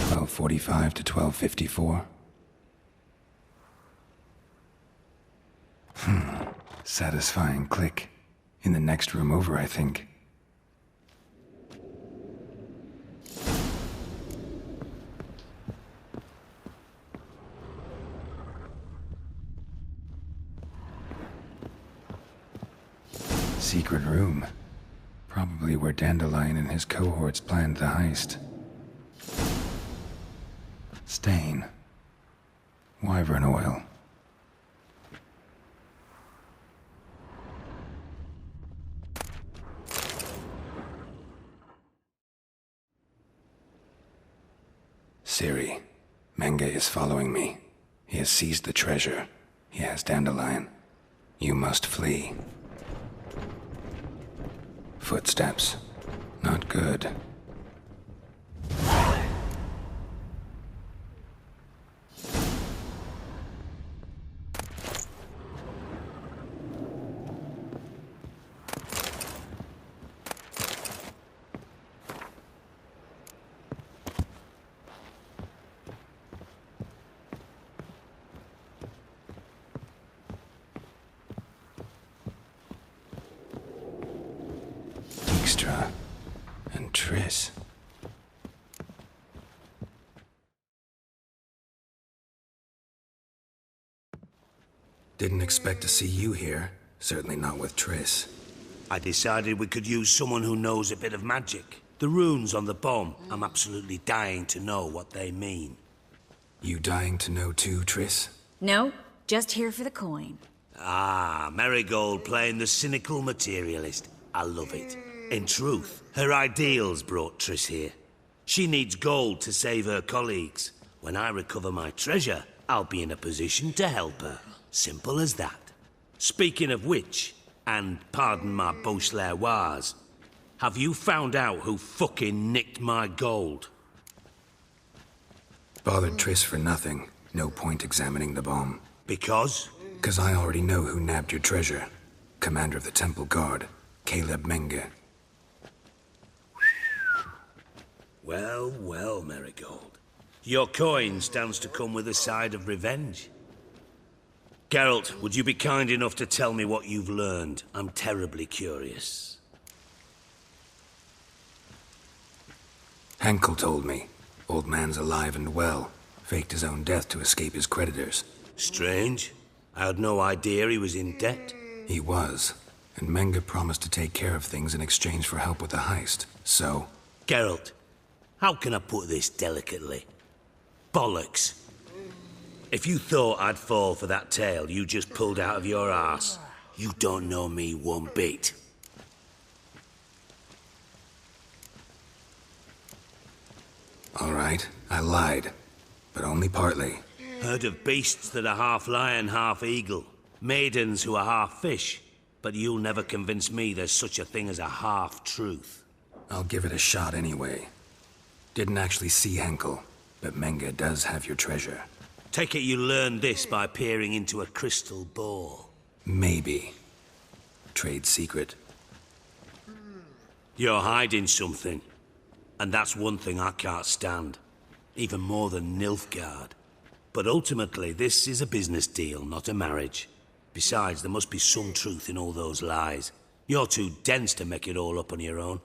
(12:45 to 12:54). Satisfying click. In the next room over, I think. Secret room. Probably where Dandelion and his cohorts planned the heist. Stain. Wyvern oil. Ciri. Menge is following me. He has seized the treasure. He has Dandelion. You must flee. Footsteps. Not good. Dijkstra and Triss. Didn't expect to see you here. Certainly not with Triss. I decided we could use someone who knows a bit of magic. The runes on the bomb, I'm absolutely dying to know what they mean. You dying to know too, Triss? No, just here for the coin. Ah, Marigold playing the cynical materialist. I love it. In truth, her ideals brought Triss here. She needs gold to save her colleagues. When I recover my treasure, I'll be in a position to help her. Simple as that. Speaking of which, and pardon my Beauclervoise, have you found out who fucking nicked my gold? Bothered Triss for nothing. No point examining the bomb. Because? 'Cause I already know who nabbed your treasure. Commander of the Temple Guard, Caleb Menge. Well, well, Marigold. Your coin stands to come with a side of revenge. Geralt, would you be kind enough to tell me what you've learned? I'm terribly curious. Henkel told me. Old man's alive and well. Faked his own death to escape his creditors. Strange. I had no idea he was in debt. He was. And Menge promised to take care of things in exchange for help with the heist. So... Geralt, how can I put this delicately? Bollocks. If you thought I'd fall for that tale you just pulled out of your arse, you don't know me one bit. All right, I lied. But only partly. Heard of beasts that are half lion, half eagle. Maidens who are half fish. But you'll never convince me there's such a thing as a half-truth. I'll give it a shot anyway. Didn't actually see Henkel, but Menge does have your treasure. Take it you learned this by peering into a crystal ball. Maybe. Trade secret. You're hiding something. And that's one thing I can't stand. Even more than Nilfgaard. But ultimately, this is a business deal, not a marriage. Besides, there must be some truth in all those lies. You're too dense to make it all up on your own.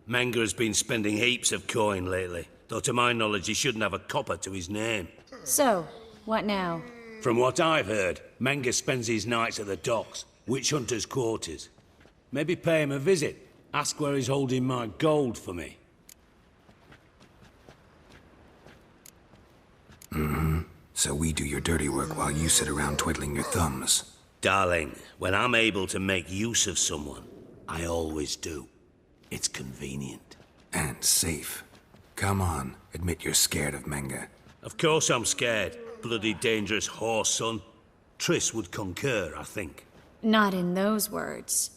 Menge has been spending heaps of coin lately. Though to my knowledge, he shouldn't have a copper to his name. So, what now? From what I've heard, Menge spends his nights at the docks, witch hunters' quarters. Maybe pay him a visit. Ask where he's holding my gold for me. So we do your dirty work while you sit around twiddling your thumbs. Darling, when I'm able to make use of someone, I always do. It's convenient. And safe. Come on, admit you're scared of Menge. Of course I'm scared. Bloody dangerous horse, son. Triss would concur, I think. Not in those words.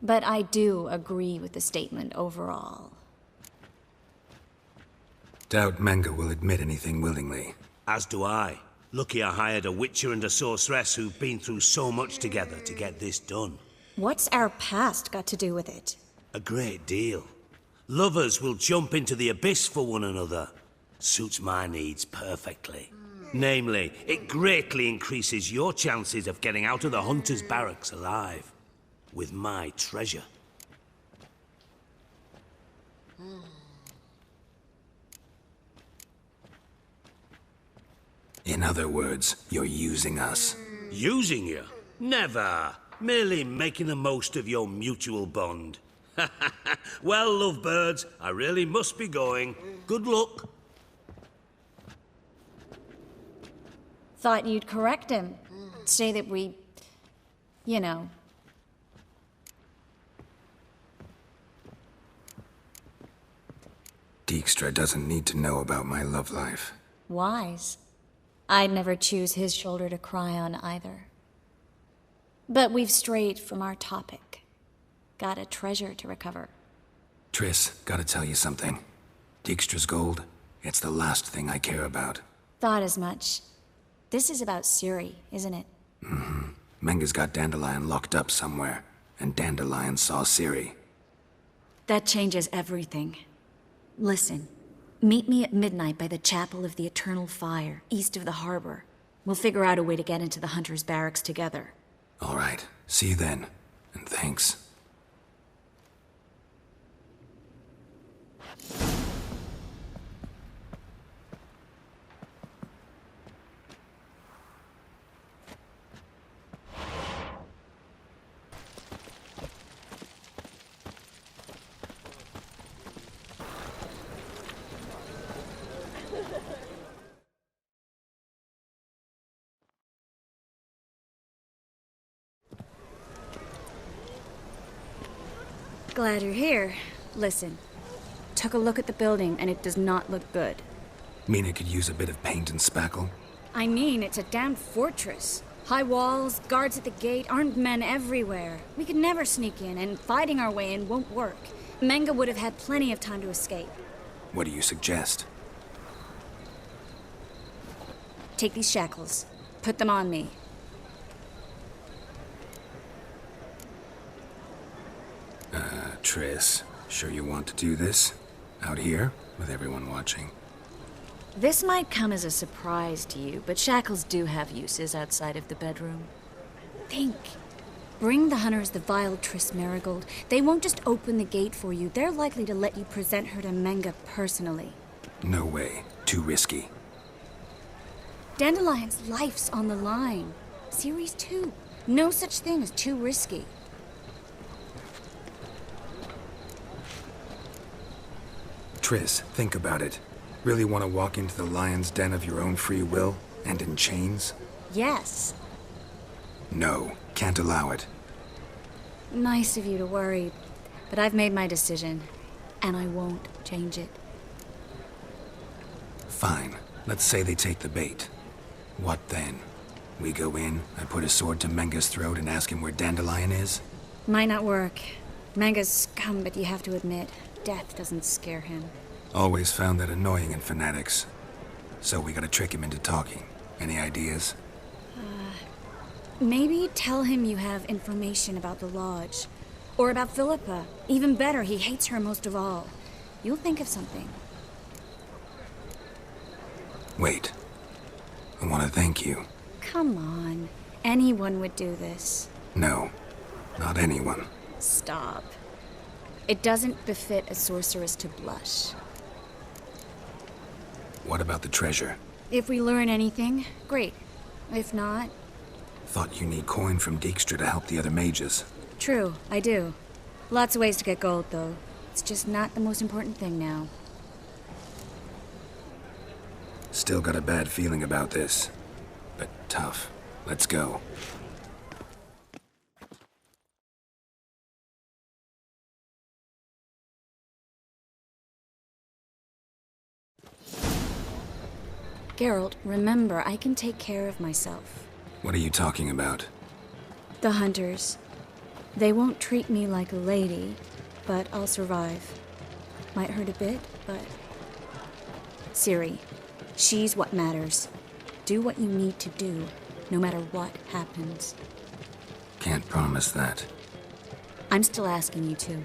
But I do agree with the statement overall. Doubt Menge will admit anything willingly. As do I. Lucky I hired a witcher and a sorceress who've been through so much together to get this done. What's our past got to do with it? A great deal. Lovers will jump into the abyss for one another. Suits my needs perfectly. Namely, it greatly increases your chances of getting out of the hunter's barracks alive. With my treasure. In other words, you're using us. Using you? Never. Merely making the most of your mutual bond. Well, lovebirds, I really must be going. Good luck. Thought you'd correct him. Say that we... you know... Dijkstra doesn't need to know about my love life. Wise. I'd never choose his shoulder to cry on either. But we've strayed from our topic. Got a treasure to recover. Triss, gotta tell you something. Dijkstra's gold, it's the last thing I care about. Thought as much. This is about Ciri, isn't it? Menge's got Dandelion locked up somewhere, and Dandelion saw Ciri. That changes everything. Listen, meet me at midnight by the Chapel of the Eternal Fire, east of the harbor. We'll figure out a way to get into the Hunter's Barracks together. All right, see you then, and thanks. Glad you're here. Listen, took a look at the building and it does not look good. Mean it could use a bit of paint and spackle? I mean, it's a damn fortress. High walls, guards at the gate, armed men everywhere. We could never sneak in, and fighting our way in won't work. Menga would have had plenty of time to escape. What do you suggest? Take these shackles. Put them on me. Triss, sure you want to do this? Out here, with everyone watching? This might come as a surprise to you, but shackles do have uses outside of the bedroom. Think. Bring the hunters the vile Triss Marigold. They won't just open the gate for you. They're likely to let you present her to Menga personally. No way. Too risky. Dandelion's life's on the line. Series 2. No such thing as too risky. Triss, think about it. Really want to walk into the lion's den of your own free will, and in chains? Yes. No, can't allow it. Nice of you to worry, but I've made my decision, and I won't change it. Fine. Let's say they take the bait. What then? We go in, I put a sword to Menga's throat and ask him where Dandelion is? Might not work. Menga's scum, but you have to admit, death doesn't scare him. Always found that annoying in fanatics. So we gotta trick him into talking. Any ideas? Maybe tell him you have information about the Lodge. Or about Philippa. Even better, he hates her most of all. You'll think of something. Wait. I want to thank you. Come on. Anyone would do this. No, not anyone. Stop. It doesn't befit a sorceress to blush. What about the treasure? If we learn anything, great. If not... Thought you need coin from Dijkstra to help the other mages. True, I do. Lots of ways to get gold, though. It's just not the most important thing now. Still got a bad feeling about this. But tough. Let's go. Geralt, remember, I can take care of myself. What are you talking about? The hunters. They won't treat me like a lady, but I'll survive. Might hurt a bit, but... Ciri, she's what matters. Do what you need to do, no matter what happens. Can't promise that. I'm still asking you to,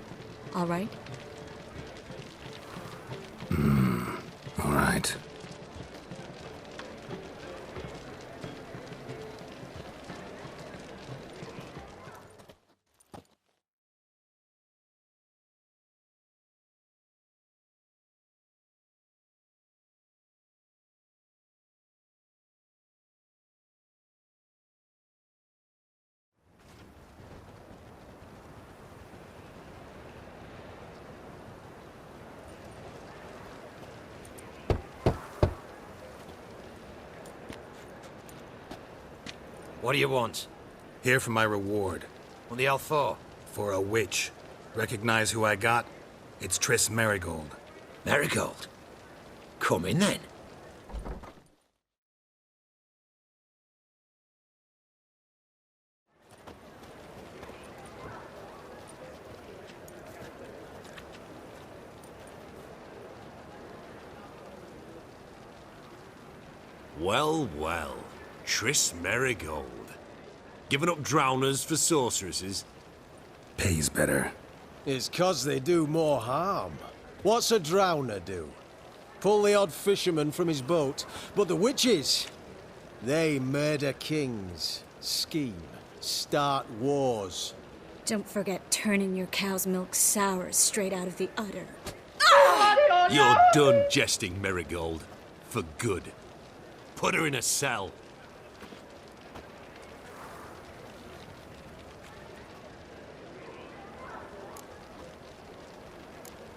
all right? All right. What do you want? Here for my reward. What the hell for? For a witch. Recognize who I got? It's Triss Marigold. Marigold? Come in then. Well, well. Triss Marigold. Giving up drowners for sorceresses? Pays better. It's 'cause they do more harm. What's a drowner do? Pull the odd fisherman from his boat. But the witches, they murder kings, scheme, start wars. Don't forget turning your cow's milk sour straight out of the udder. You're done jesting, Marigold. For good. Put her in a cell.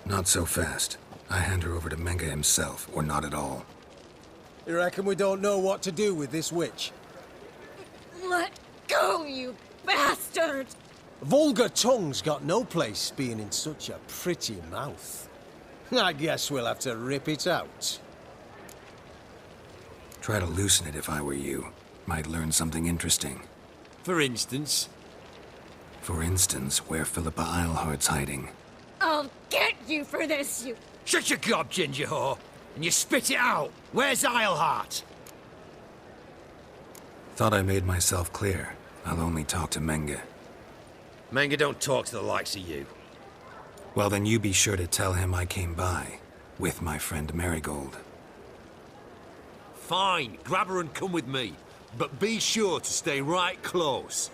Not so fast. I hand her over to Menga himself, or not at all. You reckon we don't know what to do with this witch? Let go, you bastard! Vulgar tongue's got no place being in such a pretty mouth. I guess we'll have to rip it out. Try to loosen it if I were you. Might learn something interesting. For instance? For instance, where Philippa Eilhart's hiding. I'll get you for this, you... Shut your gob, ginger whore, and you spit it out. Where's Eilhart? Thought I made myself clear. I'll only talk to Menge. Menge don't talk to the likes of you. Well, then you be sure to tell him I came by, with my friend Marigold. Fine, grab her and come with me. But be sure to stay right close.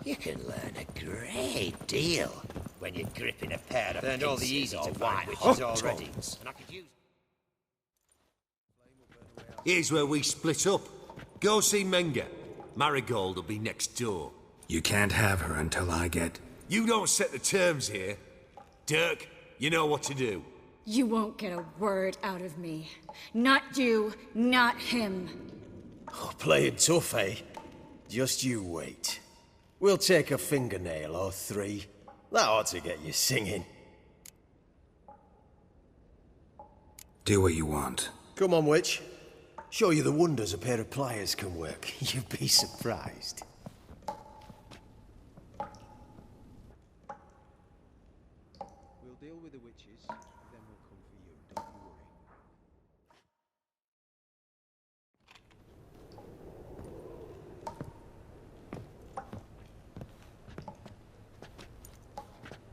You can learn a great deal when you're gripping a pair of Learned all the pincers easy or to find white witches hot already. tongues. And I could use... Here's where we split up. Go see Menge. Marigold will be next door. You can't have her until I get... You don't set the terms here. Dirk, you know what to do. You won't get a word out of me. Not you, not him. Oh, playing tough, eh? Just you wait. We'll take a fingernail or three. That ought to get you singing. Do what you want. Come on, witch. Show you the wonders a pair of pliers can work. You'd be surprised. We'll deal with the witches, then we'll come for you. Don't you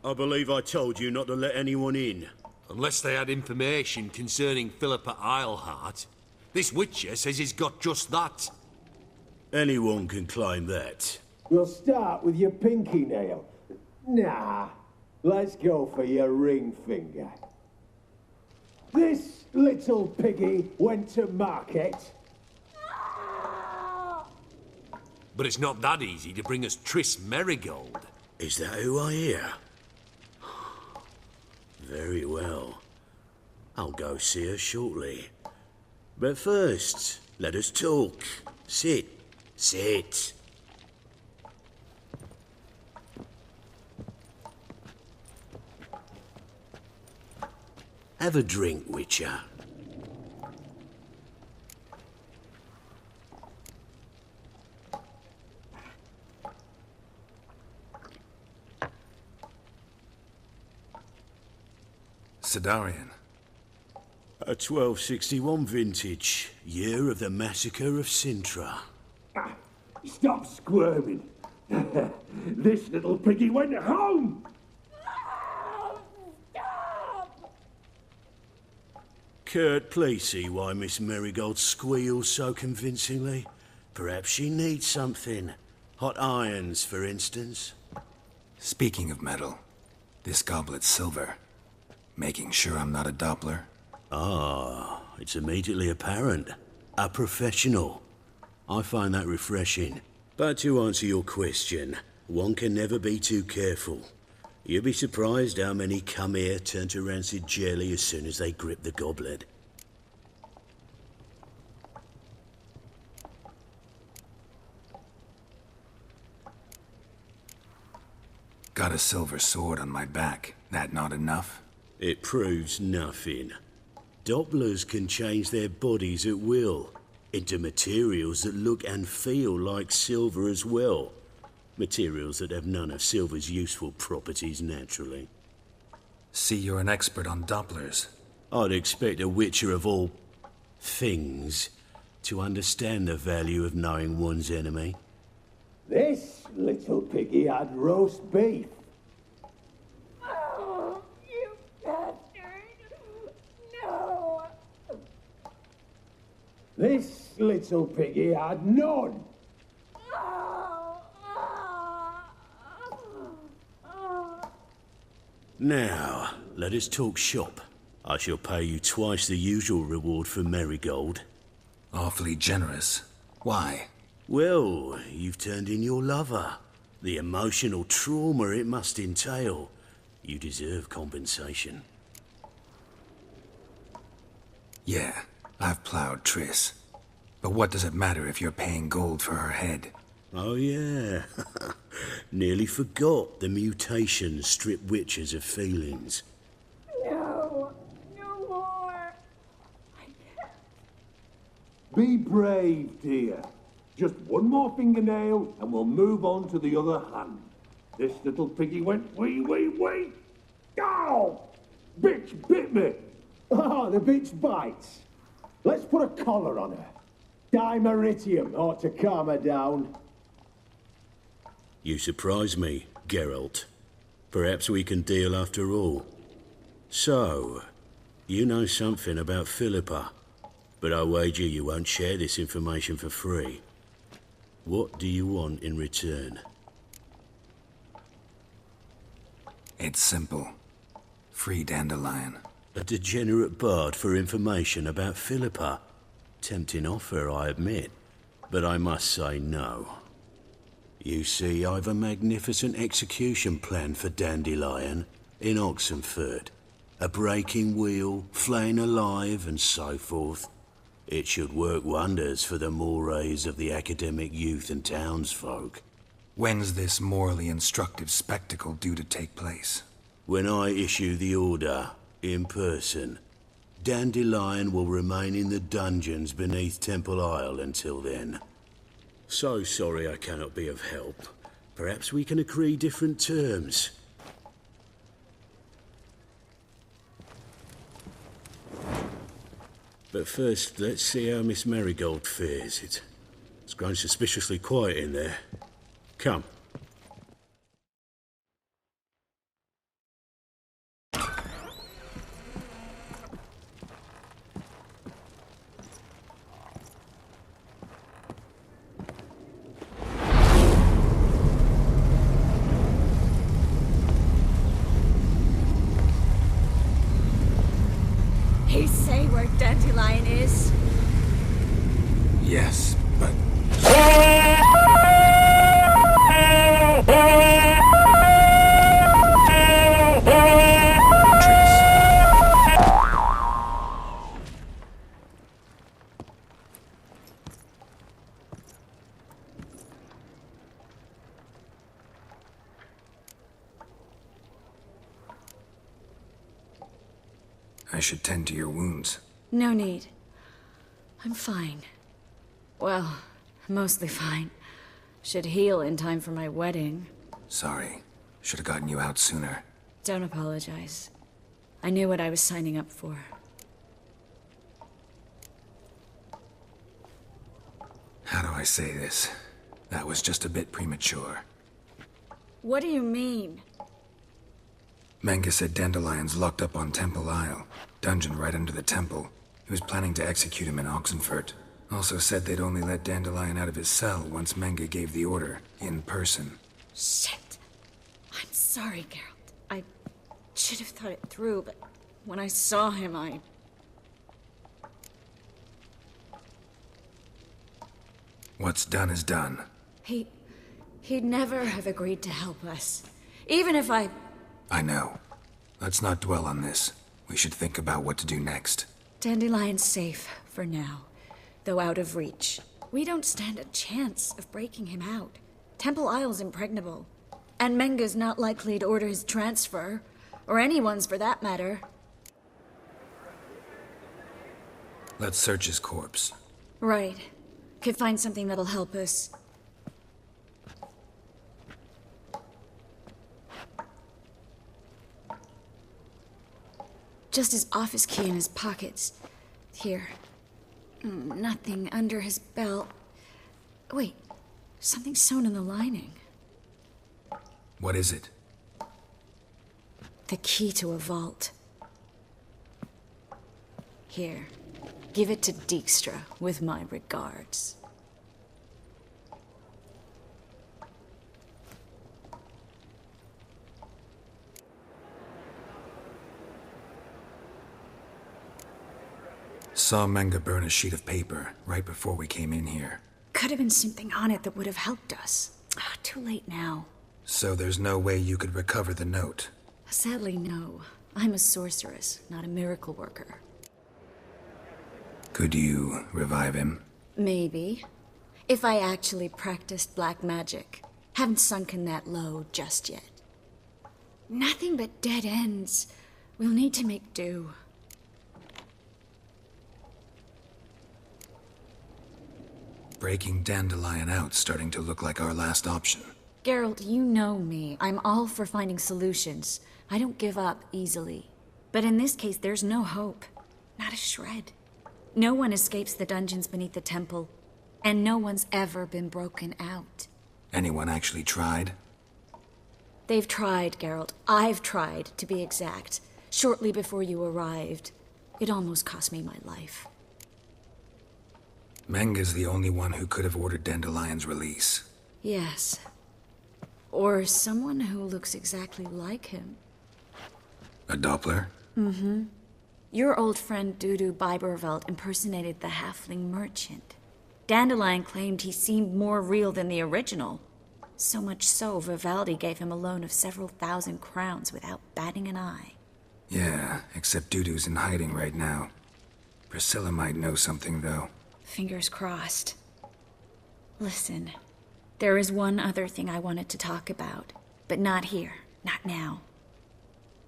worry. I believe I told you not to let anyone in. Unless they had information concerning Philippa Eilhart. This witcher says he's got just that. Anyone can claim that. We'll start with your pinky nail. Nah, let's go for your ring finger. This little piggy went to market. But it's not that easy to bring us Triss Marigold. Is that who I hear? Very well. I'll go see her shortly. But first, let us talk. Sit. Sit. Have a drink, Witcher. Sidarian. A 1261 vintage, year of the massacre of Sintra. Stop squirming. This little piggy went home. Kurt, please see why Miss Marigold squeals so convincingly. Perhaps she needs something. Hot irons, for instance. Speaking of metal, this goblet's silver. Making sure I'm not a Doppler? Ah, it's immediately apparent. A professional. I find that refreshing. But to answer your question, one can never be too careful. You'll be surprised how many come here turn to rancid jelly as soon as they grip the goblet. Got a silver sword on my back. That not enough? It proves nothing. Dopplers can change their bodies at will, into materials that look and feel like silver as well. Materials that have none of silver's useful properties naturally. See, you're an expert on Dopplers. I'd expect a witcher of all things to understand the value of knowing one's enemy. This little piggy had roast beef. Oh, you bastard! No! This little piggy had none. Now, let us talk shop. I shall pay you twice the usual reward for Marigold. Awfully generous. Why? Well, you've turned in your lover. The emotional trauma it must entail. You deserve compensation. Yeah, I've plowed Triss. But what does it matter if you're paying gold for her head? Oh yeah. Nearly forgot the mutations strip witches of feelings. No, no more. Be brave, dear. Just one more fingernail and we'll move on to the other hand. This little piggy went wee, wee, wee. Ow! Bitch bit me. Oh, the bitch bites. Let's put a collar on her. Dimeritium ought to calm her down. You surprise me, Geralt. Perhaps we can deal after all. So, you know something about Philippa, but I wager you won't share this information for free. What do you want in return? It's simple. Free Dandelion. A degenerate bard for information about Philippa. Tempting offer, I admit, but I must say no. You see, I've a magnificent execution plan for Dandelion in Oxenford. A breaking wheel, flaying alive, and so forth. It should work wonders for the mores of the academic youth and townsfolk. When's this morally instructive spectacle due to take place? When I issue the order, in person. Dandelion will remain in the dungeons beneath Temple Isle until then. So sorry I cannot be of help. Perhaps we can agree different terms. But first, let's see how Miss Marigold fares. It's grown suspiciously quiet in there. Come. He say where Dandelion is? Yes, but... I should tend to your wounds. No need. I'm fine. Well, mostly fine. Should heal in time for my wedding. Sorry. Should have gotten you out sooner. Don't apologize. I knew what I was signing up for. How do I say this? That was just a bit premature. What do you mean? Menge said Dandelion's locked up on Temple Isle. Dungeon right under the temple. He was planning to execute him in Oxenfurt. Also said they'd only let Dandelion out of his cell once Menge gave the order, in person. Shit. I'm sorry, Geralt. I should have thought it through, but when I saw him, What's done is done. He'd never have agreed to help us. Even if I know. Let's not dwell on this. We should think about what to do next. Dandelion's safe, for now. Though out of reach. We don't stand a chance of breaking him out. Temple Isle's impregnable. And Menge's not likely to order his transfer. Or anyone's, for that matter. Let's search his corpse. Right. Could find something that'll help us. Just his office key in his pockets. Here. Nothing under his belt. Wait, something sewn in the lining. What is it? The key to a vault. Here, give it to Dijkstra with my regards. Saw Menge burn a sheet of paper right before we came in here. could have been something on it that would have helped us. Too late now. So there's no way you could recover the note? Sadly, no. I'm a sorceress, not a miracle worker. Could you revive him? Maybe. If I actually practiced black magic. Haven't sunken that low just yet. Nothing but dead ends. We'll need to make do. Breaking Dandelion out's starting to look like our last option. Geralt, you know me. I'm all for finding solutions. I don't give up easily. But in this case, there's no hope. Not a shred. No one escapes the dungeons beneath the temple. And no one's ever been broken out. Anyone actually tried? They've tried, Geralt. I've tried, to be exact. Shortly before you arrived. It almost cost me my life. Menga's the only one who could have ordered Dandelion's release. Yes. Or someone who looks exactly like him. A Doppler? Mm-hmm. Your old friend Dudu Biberveld impersonated the halfling merchant. Dandelion claimed he seemed more real than the original. So much so, Vivaldi gave him a loan of several thousand crowns without batting an eye. Yeah, except Dudu's in hiding right now. Priscilla might know something, though. Fingers crossed. Listen, there is one other thing I wanted to talk about, but not here, not now.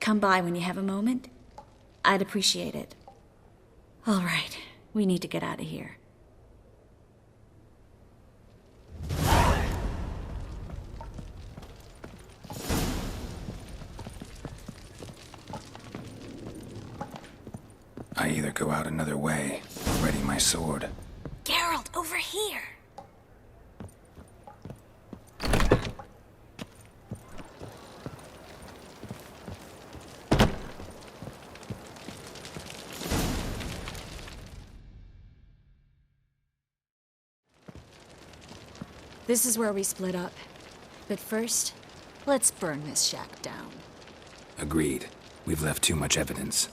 Come by when you have a moment. I'd appreciate it. All right, we need to get out of here. I either go out another way, or ready my sword. Geralt, over here! This is where we split up. But first, let's burn this shack down. Agreed. We've left too much evidence.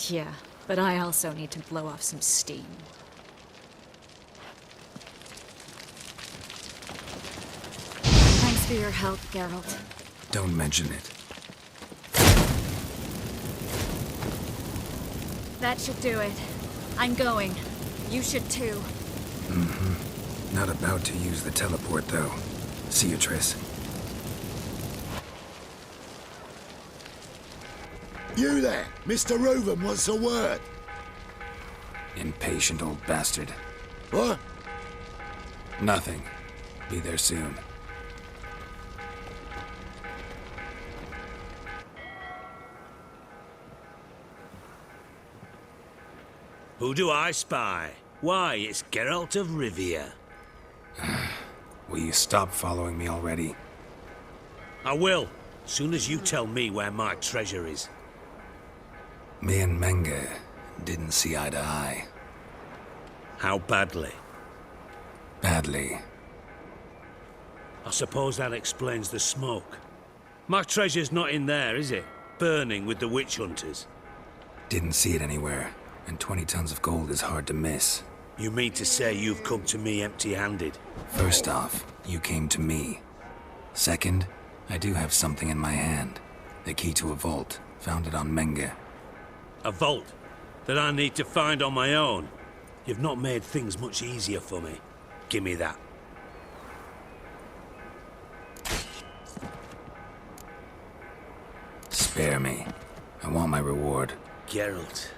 Yeah, but I also need to blow off some steam. Thanks for your help, Geralt. Don't mention it. That should do it. I'm going. You should too. Mm-hmm. Not about to use the teleport, though. See you, Triss. You there! Mr. Reuven wants a word. Impatient old bastard. What? Nothing. Be there soon. Who do I spy? Why, it's Geralt of Rivia. Will you stop following me already? I will, soon as you tell me where my treasure is. Me and Menga didn't see eye to eye. How badly? Badly. I suppose that explains the smoke. My treasure's not in there, is it? Burning with the witch hunters. Didn't see it anywhere, and 20 tons of gold is hard to miss. You mean to say you've come to me empty-handed? First off, you came to me. Second, I do have something in my hand. The key to a vault, found it on Menga. A vault that I need to find on my own. You've not made things much easier for me. Give me that. Spare me. I want my reward. Geralt,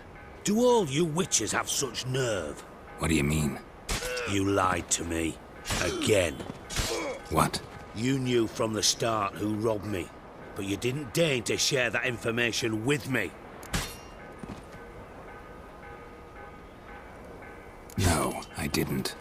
do all you witches have such nerve? What do you mean? You lied to me. Again. What? You knew from the start who robbed me, but you didn't deign to share that information with me. No, I didn't.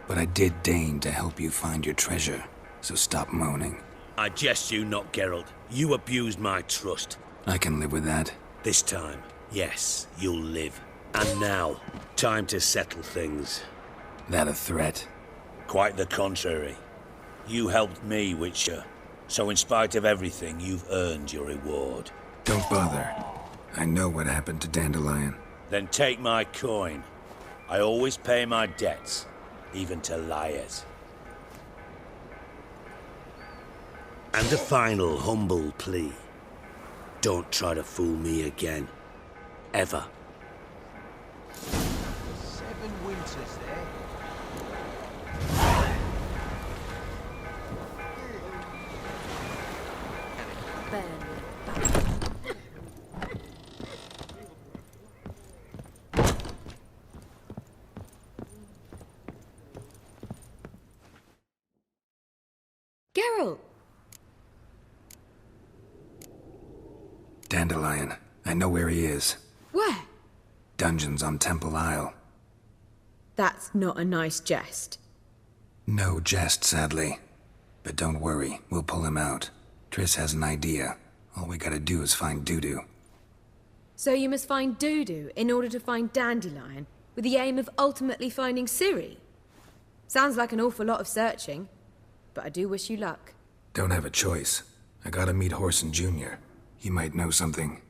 But I did deign to help you find your treasure, so stop moaning. I jest you not, Geralt. You abused my trust. I can live with that. This time, yes, you'll live. And now, time to settle things. That a threat? Quite the contrary. You helped me, Witcher. So in spite of everything, you've earned your reward. Don't bother. I know what happened to Dandelion. Then take my coin. I always pay my debts. even to liars. And a final humble plea. Don't try to fool me again. Ever. 7 winters there. Geralt! Dandelion. I know where he is. Where? Dungeons on Temple Isle. That's not a nice jest. No jest, sadly. But don't worry, we'll pull him out. Triss has an idea. All we gotta do is find Dudu. So you must find Dudu in order to find Dandelion, with the aim of ultimately finding Ciri? Sounds like an awful lot of searching, but I do wish you luck. Don't have a choice. I gotta meet Horson Jr. He might know something.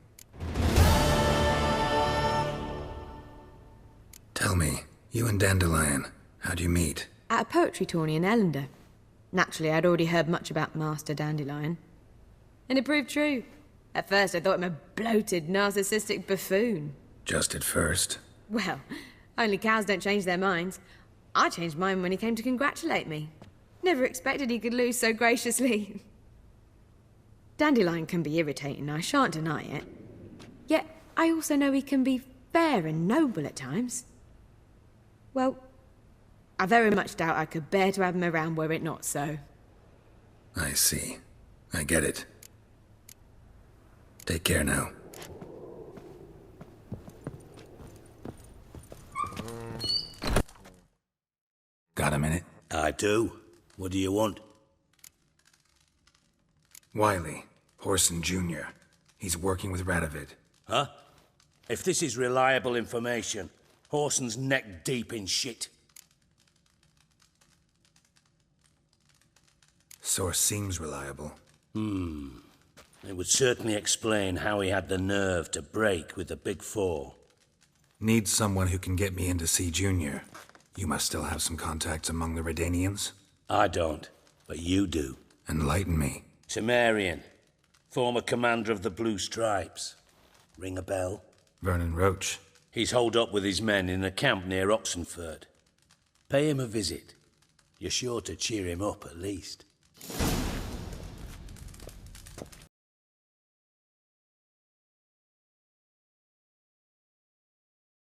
Tell me, you and Dandelion, how'd you meet? At a poetry tourney in Ellender. Naturally, I'd already heard much about Master Dandelion. And it proved true. At first, I thought him a bloated, narcissistic buffoon. Just at first. Well, only cows don't change their minds. I changed mine when he came to congratulate me. Never expected he could lose so graciously. Dandelion can be irritating, I shan't deny it. Yet, I also know he can be fair and noble at times. Well, I very much doubt I could bear to have him around were it not so. I see. I get it. Take care now. Got a minute? I do. What do you want? Wiley, Horson Jr. He's working with Radovid. Huh? If this is reliable information, Horson's neck deep in shit. Source seems reliable. It would certainly explain how he had the nerve to break with the Big Four. Need someone who can get me in to see Junior. You must still have some contacts among the Redanians? I don't, but you do. Enlighten me. Temerian, former commander of the Blue Stripes. Ring a bell? Vernon Roach. He's holed up with his men in a camp near Oxenford. Pay him a visit. You're sure to cheer him up, at least.